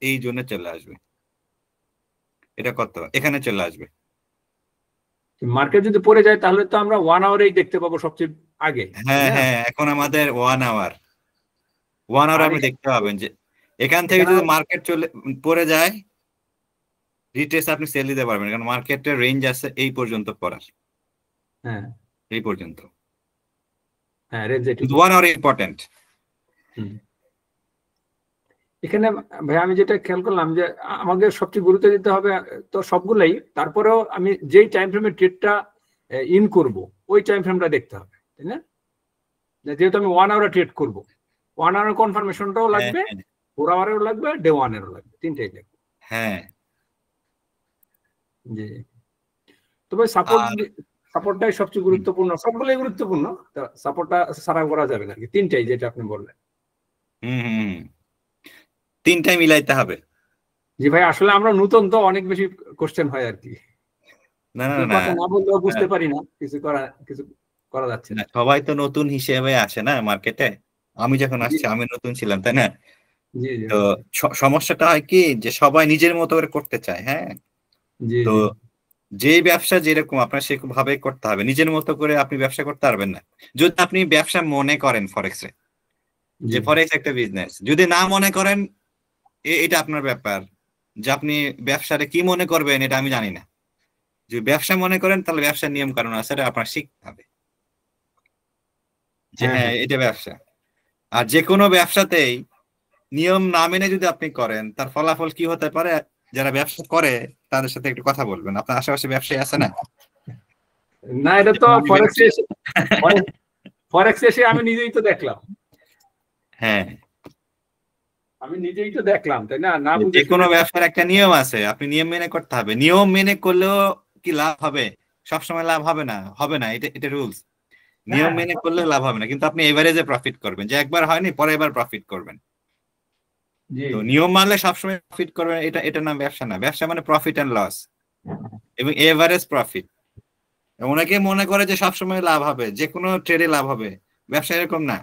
এই জোনে চলে আসবে, এটা কত এখানে চলে আসবে। মার্কেট যদি পড়ে যায় তাহলে তো আমরা 1 আওয়ারেই দেখতে পাবো সবচেয়ে আগে। হ্যাঁ, এখন আমাদের 1 আওয়ার আপনি দেখতে পাবেন যে এখান থেকে যদি মার্কেট পড়ে যায়, রিট্রেস আপনি সেল দিতে পারবেন, কারণ মার্কেটের রেঞ্জ আছে এই পর্যন্ত পড়ার, হ্যাঁ এই পর্যন্ত। হ্যাঁ, রেঞ্জ 1 আওয়ার ইম্পর্টেন্ট। এখানে ভাই আমি যেটা খেয়াল করলাম, যে আমাদের সবচেয়ে গুরুত্ব দিতে হবে তো সবগুলাই, তারপরেও আমি যেই টাইম ফ্রেমে ট্রেডটা ইন করব ওই টাইম ফ্রেমটা দেখতে হবে, তাই না? যেহেতু আমি 1 আওয়ারে ট্রেড করব, 1 আওয়ার কনফার্মেশনটাও লাগবে, 4 আওয়ারেও লাগবে, ডে 1 এরও লাগবে, তিনটাই লাগবে। হ্যাঁ জি, তবে সাপোর্টটাই সবচেয়ে গুরুত্বপূর্ণ, সবগুলোই গুরুত্বপূর্ণ, সাপোর্টটা সারা করা যাবে না, তিনটাই যেটা আপনি বললেন। তিনটাই মিলাইতে হবে। জি ভাই, আসলে আমরা নতুন তো অনেক বেশি কোশ্চেন হয় আর কি, না বললেও বুঝতে পারি না, কিছু করা যাচ্ছে না। সবাই তো নতুন হিসেবে আসে না মার্কেটে, আমি যখন আসছি আমি নতুন ছিলাম, তাই না? তো সমস্যাটা হয় কি, যে সবাই নিজের মতো করে করতে চায়। হ্যাঁ, তো যে ব্যবসা যেরকম আপনার সেভাবে করতে হবে, নিজের মতো করে আপনি ব্যবসা করতে পারবেন না যদি আপনি ব্যবসা মনে করেন ফরেক্সে, যে ফরেক্স একটা বিজনেস। যদি না মনে করেন, এটা আপনার ব্যাপার, যে আপনি ব্যবসাটা কি মনে করবেন এটা আমি জানি না। যদি ব্যবসা মনে করেন তাহলে ব্যবসার নিয়ম কানুন আছে, এটা আপনার শিখতে হবে, যে হ্যাঁ এটা ব্যবসা। আর যে কোনো ব্যবসাতেই নিয়ম না মেনে যদি আপনি করেন, তার ফলাফল কি হতে পারে, যারা ব্যবসা করে তাদের সাথে একটু কথা বলবেন। আপনার আশেপাশে ব্যবসায়ী আছে না? না, এটা তো ফরেক্স এসে আমি নিজেই তো দেখলাম। হ্যাঁ, আমি নিজেই তো দেখলাম, তাই না? না, যে কোনো ব্যবসার একটা নিয়ম আছে, আপনি নিয়ম মেনে করতে হবে। নিয়ম মেনে করলেও কি লাভ হবে? সবসময় লাভ হবে না, এটা রুলস। নিয়ম মেনে করলে লাভ হবে না, কিন্তু আপনি এভারেজে প্রফিট করবেন, যে একবার হয়নি পরে এবার প্রফিট করবেন। তো নিয়ম মানলে সবসময় প্রফিট করবেন, এটা নাম ব্যবসা না। ব্যবসা মানে প্রফিট এন্ড লস এবং এভারেজ প্রফিট। অনেকে মনে করে যে সবসময় লাভ হবে, যে কোনো ট্রেডে লাভ হবে, ব্যবসা এরকম না।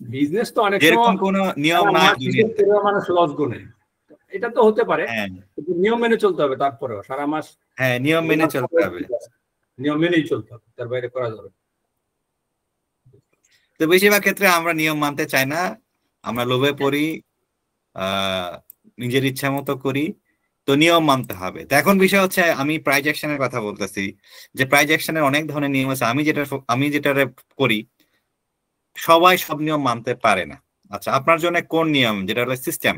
বিজনেস তো অনেক এরকম কোনো নিয়ম নাই দুনিয়াতে। মানুষ লস গুনে, এটা তো হতে পারে, কিন্তু নিয়ম মেনে চলতে হবে। তারপরেও সারা মাস নিয়ম মেনে চলতে হবে, নিয়ম মেনেই চলতে হবে, তার বাইরে করা যাবে। তো বেশিরভাগ ক্ষেত্রে আমরা নিয়ম মানতে চাই না, আমরা লোভে পড়ি, নিজের ইচ্ছা মতো করি, তো নিয়ম মানতে হবে। তো এখন বিষয় হচ্ছে আমি প্রাইজ অ্যাকশনের কথা বলতেছি, যে প্রাইজ অ্যাকশনের অনেক ধরনের নিয়ম আছে। আমি যেটা করি, সবাই সব নিয়ম মানতে পারে না। আচ্ছা, আপনার জন্য কোন নিয়ম, যেটা হলো সিস্টেম।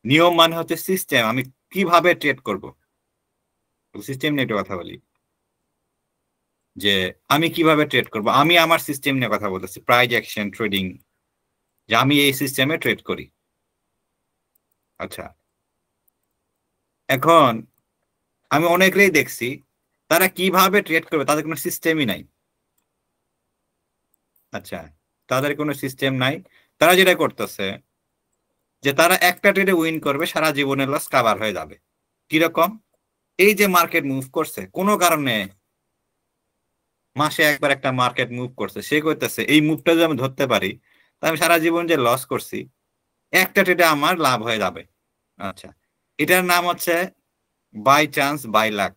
নিয়ম মানে হচ্ছে সিস্টেম, আমি কিভাবে ট্রেড করব, সিস্টেম নিয়ে একটু কথা বলি, যে আমি কিভাবে ট্রেড করব। আমি আমার সিস্টেম নিয়ে কথা বলতেছি, প্রাইজ অ্যাকশন ট্রেডিং, যে আমি এই সিস্টেমে ট্রেড করি। আচ্ছা, এখন আমি অনেকেই দেখছি তারা কিভাবে ট্রেড করবে তাদের কোনো সিস্টেমই নাই। আচ্ছা, তাদের কোনো সিস্টেম নাই। তারা যেটা করতেছে, যে তারা একটা ট্রেডে উইন করবে, সারা জীবনের লস কাভার হয়ে যাবে। কিরকম? এই যে মার্কেট মুভ করছে কোনো কারণে, মাসে একবার একটা মার্কেট মুভ করছে, সে করতেছে এই মুভটা যদি আমি ধরতে পারি, তাহলে আমি সারা জীবন যে লস করছি একটা ট্রেডে আমার লাভ হয়ে যাবে। আচ্ছা, এটার নাম হচ্ছে by chance by luck.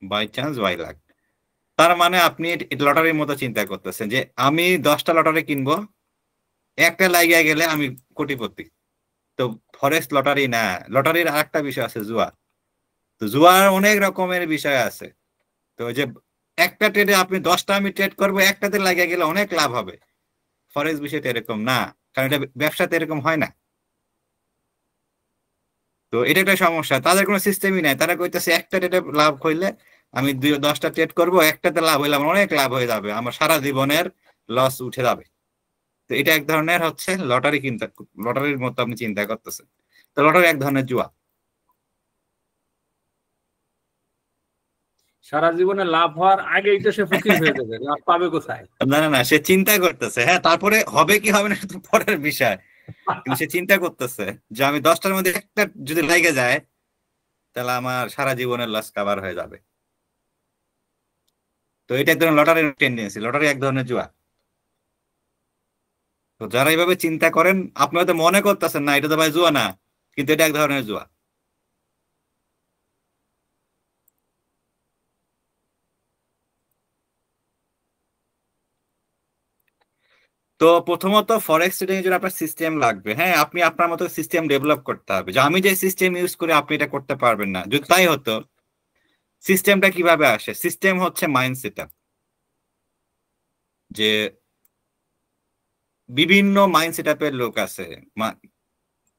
By chance by luck, তার মানে আপনি লটারির মতো চিন্তা করতেছেন, যে আমি 10টা লটারি কিনবো, একটা লাগিয়ে গেলে আমি কোটিপতি। তো ফরেস্ট লটারি না, লটারির আরেকটা বিষয় আছে, জুয়া। তো জুয়ার অনেক রকমের বিষয় আছে। তো ওই যে একটা ট্রেডে আপনি 10টা আমি ট্রেড করবো, একটাতে লাগিয়ে গেলে অনেক লাভ হবে, ফরেক্স বিষয়টা এরকম না, কারণ এটা ব্যবসাতে এরকম হয় না। তো এটা একটা সমস্যা, তাদের কোনো সিস্টেমই নাই। তারা কইতেছে একটা ট্রেডে লাভ হইলে আমি 10টা ট্রেড করবো, একটাতে লাভ হইলে আমার অনেক লাভ হয়ে যাবে, আমার সারা জীবনের লস উঠে যাবে। তো এটা এক ধরনের হচ্ছে লটারি চিন্তা, লটারির মতো আপনি চিন্তা করতেছেন। তো লটারি এক ধরনের জুয়া। সারা জীবনে লাভ হওয়ার আগেই তো সে ফকির হয়ে যাবে, লাভ পাবে কোথায়? না না না, সে চিন্তা করতেছে, হ্যাঁ, তারপরে হবে কি হবে না সেটা তো পরের বিষয়, কিন্তু সে চিন্তা করতেছে যে আমি 10টার মধ্যে একটা যদি লেগে যায়, তাহলে আমার সারা জীবনের লস কাভার হয়ে যাবে। তো এটা এক ধরনের লটারির টেন্ডেন্সি, লটারি এক ধরনের জুয়া। তো যারা এইভাবে চিন্তা করেন, আপনি হয়তো মনে করতেছেন না এটা তো ভাই জুয়া না, কিন্তু এটা এক ধরনের জুয়া। তো প্রথমত ফরেক্স ট্রেডিং এর জন্য আপনার সিস্টেম লাগবে। হ্যাঁ, আপনি আপনার মতো সিস্টেম ডেভেলপ করতে হবে, যে আমি যে সিস্টেম ইউজ করি আপনি এটা করতে পারবেন না। যদি তাই হতো, সিস্টেমটা কিভাবে আসে? সিস্টেম হচ্ছে মাইন্ডসেট, যে বিভিন্ন মাইন্ড সেট আপের লোক আছে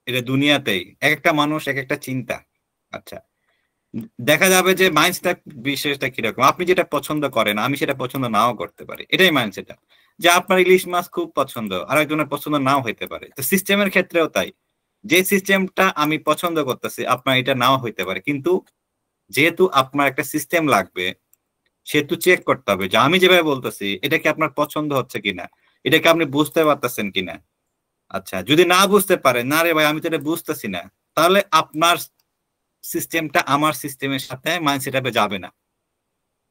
এটা দুনিয়াতেই, এক একটা মানুষ এক একটা চিন্তা। আচ্ছা, দেখা যাবে যে মাইন্ড সেট বিশেষটা কিরকম, আপনি যেটা পছন্দ করেন আমি সেটা পছন্দ নাও করতে পারি, এটাই মাইন্ড সেট। যে আপনার ইলিশ মাছ খুব পছন্দ, আরেকজনের পছন্দ নাও হইতে পারে। তো সিস্টেমের ক্ষেত্রেও তাই, যে সিস্টেমটা আমি পছন্দ করতেছি আপনার এটা নাও হইতে পারে, কিন্তু যেহেতু আপনার একটা সিস্টেম লাগবে, সেহেতু চেক করতে হবে যে আমি যেভাবে বলতেছি এটা কি আপনার পছন্দ হচ্ছে কিনা, এটাকে আপনি বুঝতে পারতেছেন কিনা। আচ্ছা, যদি না বুঝতে পারেন, না রে ভাই আমি তো এটা বুঝতেছি না, তাহলে আপনার সিস্টেমটা আমার সিস্টেমের সাথে মাইন্ড সেট আপে যাবে না,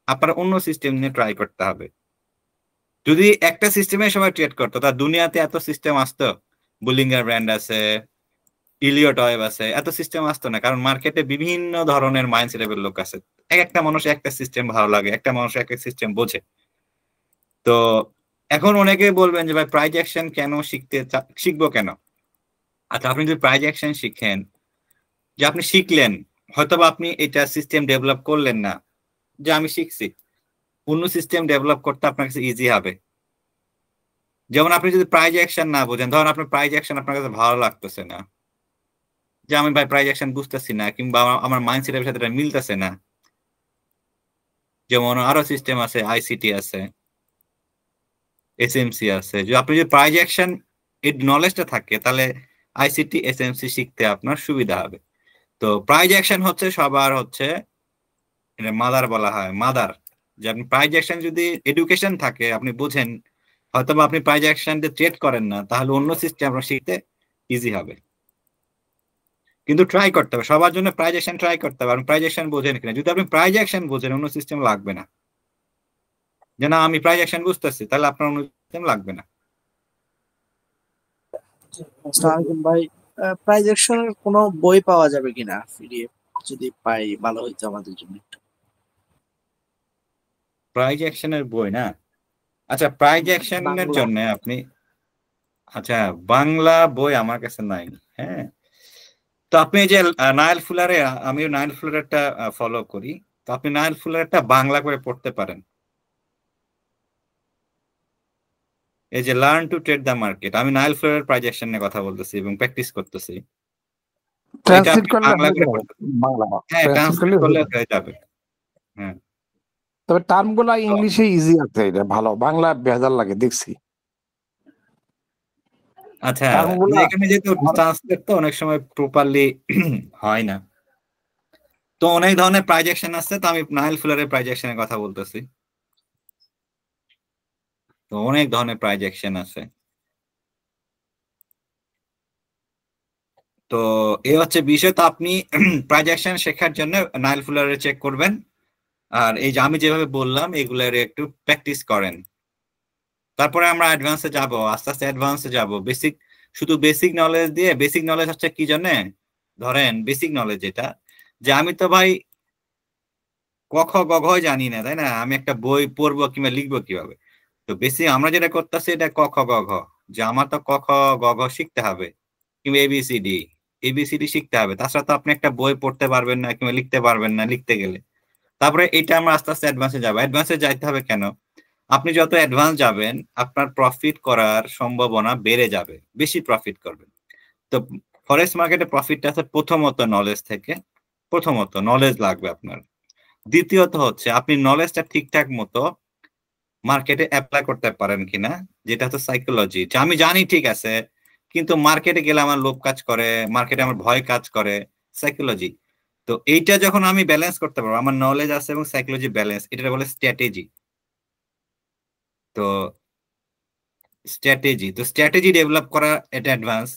আপনার অন্য সিস্টেম নিয়ে ট্রাই করতে হবে। যদি একটা সিস্টেমে সবাই ট্রেড করতো, তার দুনিয়াতে এত সিস্টেম আসতো, বুলিঙ্গার ব্র্যান্ড আছে, ইলিয়ট ওয়েব আছে, এত সিস্টেম আসতো না, কারণ মার্কেটে বিভিন্ন ধরনের মাইন্ড সেট আপের লোক আছে। এক একটা মানুষ একটা সিস্টেম ভালো লাগে, একটা মানুষ এক এক সিস্টেম বোঝে। তো এখন অনেকেই বলবেন যে ভাই প্রাইজ অ্যাকশন কেন শিখবো কেন? আচ্ছা, আপনি যদি প্রাইজ অ্যাকশন শিখেন, যে আপনি শিখলেন, হয়তোবা আপনি এটা সিস্টেম ডেভেলপ করলেন না, যে আমি শিখছি, অন্য সিস্টেম ডেভেলপ করতে আপনার কাছে ইজি হবে। যেমন আপনি যদি প্রাইজ অ্যাকশন না বোঝেন, ধরুন আপনার প্রাইজ অ্যাকশন আপনার কাছে ভালো লাগতেছে না, যে আমি ভাই প্রাইজ অ্যাকশন বুঝতেছি না, কিংবা আমার মাইন্ডসেটের সাথে এটা মিলতেছে না। যেমন আরো সিস্টেম আছে, আইসিটি আছে, এসএমসি আছে। যদি আপনি যদি প্রাইজ অ্যাকশন এর নলেজটা থাকে, তাহলে আইসিটি এসএমসি শিখতে আপনার সুবিধা হবে। তো প্রাইজ অ্যাকশন হচ্ছে সবার হচ্ছে মাদার বলা হয়, মাদার। যে আপনি প্রাইজ অ্যাকশন যদি এডুকেশন থাকে, আপনি বুঝেন, হয়তো বা আপনি প্রাইজ অ্যাকশন দিয়ে ট্রেড করেন না, তাহলে অন্য সিস্টেম আপনার শিখতে ইজি হবে। কিন্তু ট্রাই করতে হবে, সবার জন্য প্রাইজ অ্যাকশন ট্রাই করতে হবে। আপনি প্রাইজ অ্যাকশন বোঝেন কিনা, যদি আপনি প্রাইজ অ্যাকশন বোঝেন অন্য সিস্টেম লাগবে না। যে না আমি প্রাইজ অ্যাকশন বুঝতেছি, তাহলে আপনার অন্য সিস্টেম লাগবে না। আসসালামু আলাইকুম ভাই, প্রাইজ অ্যাকশনের কোনো বই পাওয়া যাবে কিনা পিডিএফ? যদি পাই ভালো হইতো আমাদের জন্য। প্রাইজ অ্যাকশনের বই না? আচ্ছা, প্রাইজ অ্যাকশনের বাংলা। জন্য আপনি, আচ্ছা, বাংলা বই আমার কাছে নাই। হ্যাঁ, তো আপনি এই যে নাইল ফুলারে, আমিও নাইল ফুলারটা ফলো করি, তো আপনি নাইল ফুলারটা বাংলা করে পড়তে পারেন। এই যে learn to trade the market, আমি নাইল ফুলারের প্রাইস অ্যাকশন নিয়ে কথা বলতেছি এবং প্র্যাকটিস করতেছি। তো এটা ট্রান্সলেট আপনি করলে বাংলা হয়ে করে যাবে, পড়তে, বাংলা হ্যাঁ ট্রান্সলেট ট্রান্সলেট করলে করলে হয়ে যাবে। হয়ে যাবে। হ্যাঁ, তবে টার্ম গুলা তো ইংলিশে ইজি আছে, এটা ভালো, বাংলা ভেজাল লাগে দেখছি আচ্ছা, টার্ম গুলা। এখানে যেহেতু ট্রান্সলেট তো অনেক সময় প্রপারলি হয় না, তো অনেক ধরনের প্রাইস অ্যাকশন আছে, তো আমি নাইল ফুলারের প্রাইস অ্যাকশনের কথা বলতেছি। তো অনেক ধরনের প্রাইস অ্যাকশন আছে। তো এই হচ্ছে বিষয়। তো আপনি প্রাইস অ্যাকশন শেখার জন্য নাইল ফুলারে চেক করবেন, আর এই যে আমি যেভাবে বললাম এগুলার একটু প্র্যাকটিস করেন। তারপরে আমরা অ্যাডভান্সে যাব, আস্তে আস্তে অ্যাডভান্সে যাব। বেসিক, শুধু বেসিক নলেজ দিয়ে, বেসিক নলেজ হচ্ছে কি জানে, ধরেন বেসিক নলেজ যেটা, যে আমি তো ভাই ক খ গ ঘ জানি না, তাই না? আমি একটা বই পড়বো কিংবা লিখবো কিভাবে? তো বেসিক আমরা যেটা করতেছি এটা ক খ গ ঘ, যে আমার তো ক খ গ ঘ শিখতে হবে, কিংবা এবিসিডি, এবিসিডি শিখতে হবে। তাছাড়া তো আপনি একটা বই পড়তে পারবেন না কিংবা লিখতে পারবেন না লিখতে গেলে। তারপরে এটা আমরা আস্তে আস্তে অ্যাডভান্সে যাবো। অ্যাডভান্সে যাইতে হবে কেন? আপনি যত অ্যাডভান্স যাবেন আপনার প্রফিট করার সম্ভাবনা বেড়ে যাবে, বেশি প্রফিট করবেন। তো ফরেক্স মার্কেটে প্রফিটটা আছে প্রথমত নলেজ থেকে, প্রথমত নলেজ লাগবে আপনার। দ্বিতীয়ত হচ্ছে আপনি নলেজটা ঠিকঠাক মতো মার্কেটে অ্যাপ্লাই করতে পারেন কিনা, যেটা হচ্ছে সাইকোলজি, যে আমি জানি ঠিক আছে কিন্তু মার্কেটে গেলে আমার লোভ কাজ করে, মার্কেটে আমার ভয় কাজ করে, সাইকোলজি। তো এইটা যখন আমি ব্যালেন্স করতে পারবো, আমার নলেজ আছে এবং সাইকোলজি ব্যালেন্স, এটা বলে স্ট্র্যাটেজি। তো স্ট্র্যাটেজি ডেভেলপ করা এটা অ্যাডভান্স।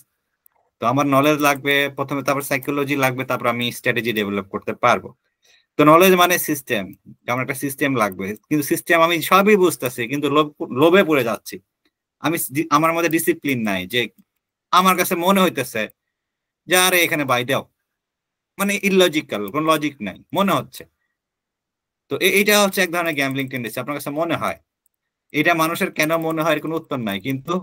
তো আমার নলেজ লাগবে প্রথমে, তারপর সাইকোলজি লাগবে, তারপর আমি স্ট্র্যাটেজি ডেভেলপ করতে পারবো। তো নলেজ মানে সিস্টেম, আমার একটা সিস্টেম লাগবে, কিন্তু সিস্টেম আমি সবই বুঝতেছি কিন্তু লোভে পড়ে যাচ্ছি। আমার মধ্যে ডিসিপ্লিন নাই, যে আমার কাছে মনে হইতেছে যে আরে এখানে বাই দাও, মানে ইললজিক্যাল, কোন লজিক নাই মনে হচ্ছে। তো এইটা হচ্ছে এক ধরনের গ্যাম্বলিং টেন্ডেন্সি, আপনার কাছে মনে হয়। এটা মানুষের কেন মনে হয় এর কোনো উত্তর নাই, কিন্তু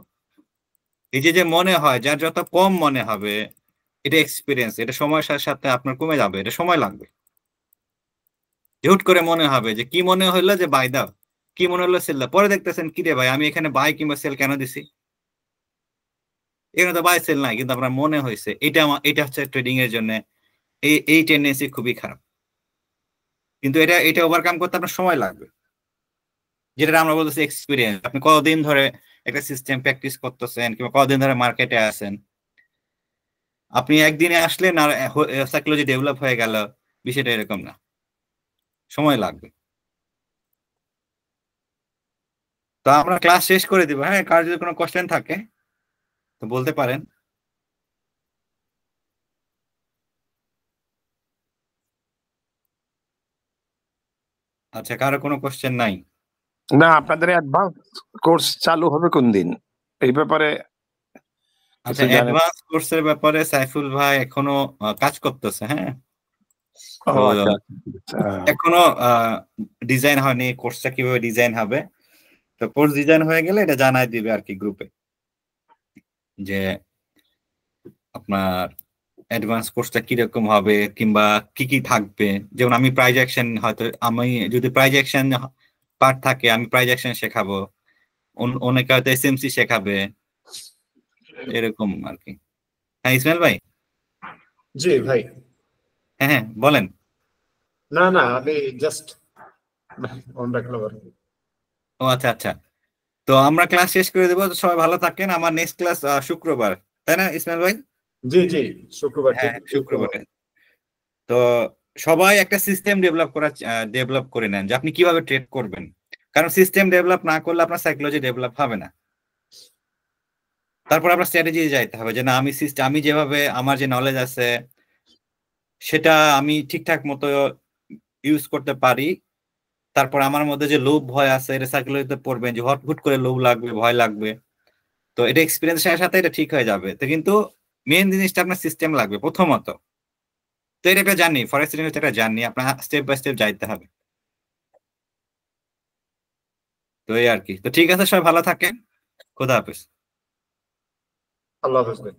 এই যে যে মনে হয়, যার যত কম মনে হবে, এটা এক্সপিরিয়েন্স, এটা সময়ের সাথে সাথে আপনার কমে যাবে, এটা সময় লাগবে। যে হুট করে মনে হবে, যে কি মনে হইলো যে বাই দাও, কি মনে হলো সেল দাও, পরে দেখতেছেন কি রে ভাই আমি এখানে বাই কিংবা সেল কেন দিছি, এখানে তো বাই সেল নাই, কিন্তু আপনার মনে হয়েছে। এটা হচ্ছে ট্রেডিং এর জন্য এই এই টেন্ডেন্সি খুবই খারাপ। কিন্তু এটা ওভারকাম করতে আপনার সময় লাগবে, যেটা আমরা বলতেছি এক্সপিরিয়েন্স। আপনি কতদিন ধরে একটা সিস্টেম প্র্যাকটিস করতেছেন কিংবা কতদিন ধরে মার্কেটে আছেন, আপনি একদিনে আসলেন আর সাইকোলজি ডেভেলপ হয়ে গেল, বিষয়টা এরকম না, সময় লাগবে। তো আমরা ক্লাস শেষ করে দিব। হ্যাঁ, কার যদি কোনো কোশ্চেন থাকে তো বলতে পারেন। আচ্ছা, কারো কোনো কোশ্চেন নাই? না, আপনাদের অ্যাডভান্স কোর্স চালু হবে কোন দিন এই ব্যাপারে আচ্ছা, কিছু জানেন? অ্যাডভান্স কোর্সের ব্যাপারে সাইফুল ভাই এখনো কাজ করতেছে। হ্যাঁ, ও তো আচ্ছা আচ্ছা। এখনো ডিজাইন হয়নি, কোর্সটা কিভাবে ডিজাইন হবে। তো কোর্স ডিজাইন হয়ে গেলে এটা জানাই দিবে আর কি গ্রুপে, যে আপনার অ্যাডভান্স কোর্সটা কিরকম হবে কিংবা কি কি থাকবে। যেমন আমি প্রাইজ অ্যাকশন, হয়তো আমি যদি প্রাইজ অ্যাকশন পার্ট থাকে আমি প্রাইজ অ্যাকশন শেখাবো, অনেকে হয়তো এসএমসি শেখাবে, এরকম আর কি। হ্যাঁ ইসমাইল ভাই। জি ভাই। হ্যাঁ হ্যাঁ বলেন। না না, আমি জাস্ট অন রাখলাম আর কি। ও আচ্ছা আচ্ছা, তো আমরা ক্লাস শেষ করে দেবো। তো সবাই ভালো থাকেন। আমার নেক্সট ক্লাস শুক্রবার, তাই না ইসমাইল ভাই? জি জি, শুক্রবার হ্যাঁ ঠিক। শুক্রবারে। তো সবাই একটা সিস্টেম ডেভেলপ করে নেন, যে আপনি কিভাবে ট্রেড করবেন। কারণ সিস্টেম ডেভেলপ না করলে আপনার সাইকোলজি ডেভেলপ হবে না। তারপর আপনার স্ট্র্যাটেজি যাইতে হবে, যে না আমি যেভাবে আমার যে নলেজ আছে সেটা আমি ঠিকঠাক মতো ইউজ করতে পারি। তারপর আমার মধ্যে যে লোভ ভয় আছে এটা সাইকোলজিতে পড়বেন, যে হুট করে লোভ লাগবে, ভয় লাগবে। তো এটা এক্সপিরিয়েন্সের সাথে এটা ঠিক হয়ে যাবে। তো কিন্তু মেইন জিনিসটা আপনার সিস্টেম লাগবে প্রথমত। তো এটা একটা জার্নি, ফরেস্ট ট্রেডিং হচ্ছে একটা জার্নি, আপনার স্টেপ বাই স্টেপ যাইতে হবে। তো এই আর কি। তো ঠিক আছে, সবাই ভালো থাকেন। খোদা হাফেজ। আল্লাহ হাফেজ ভাই।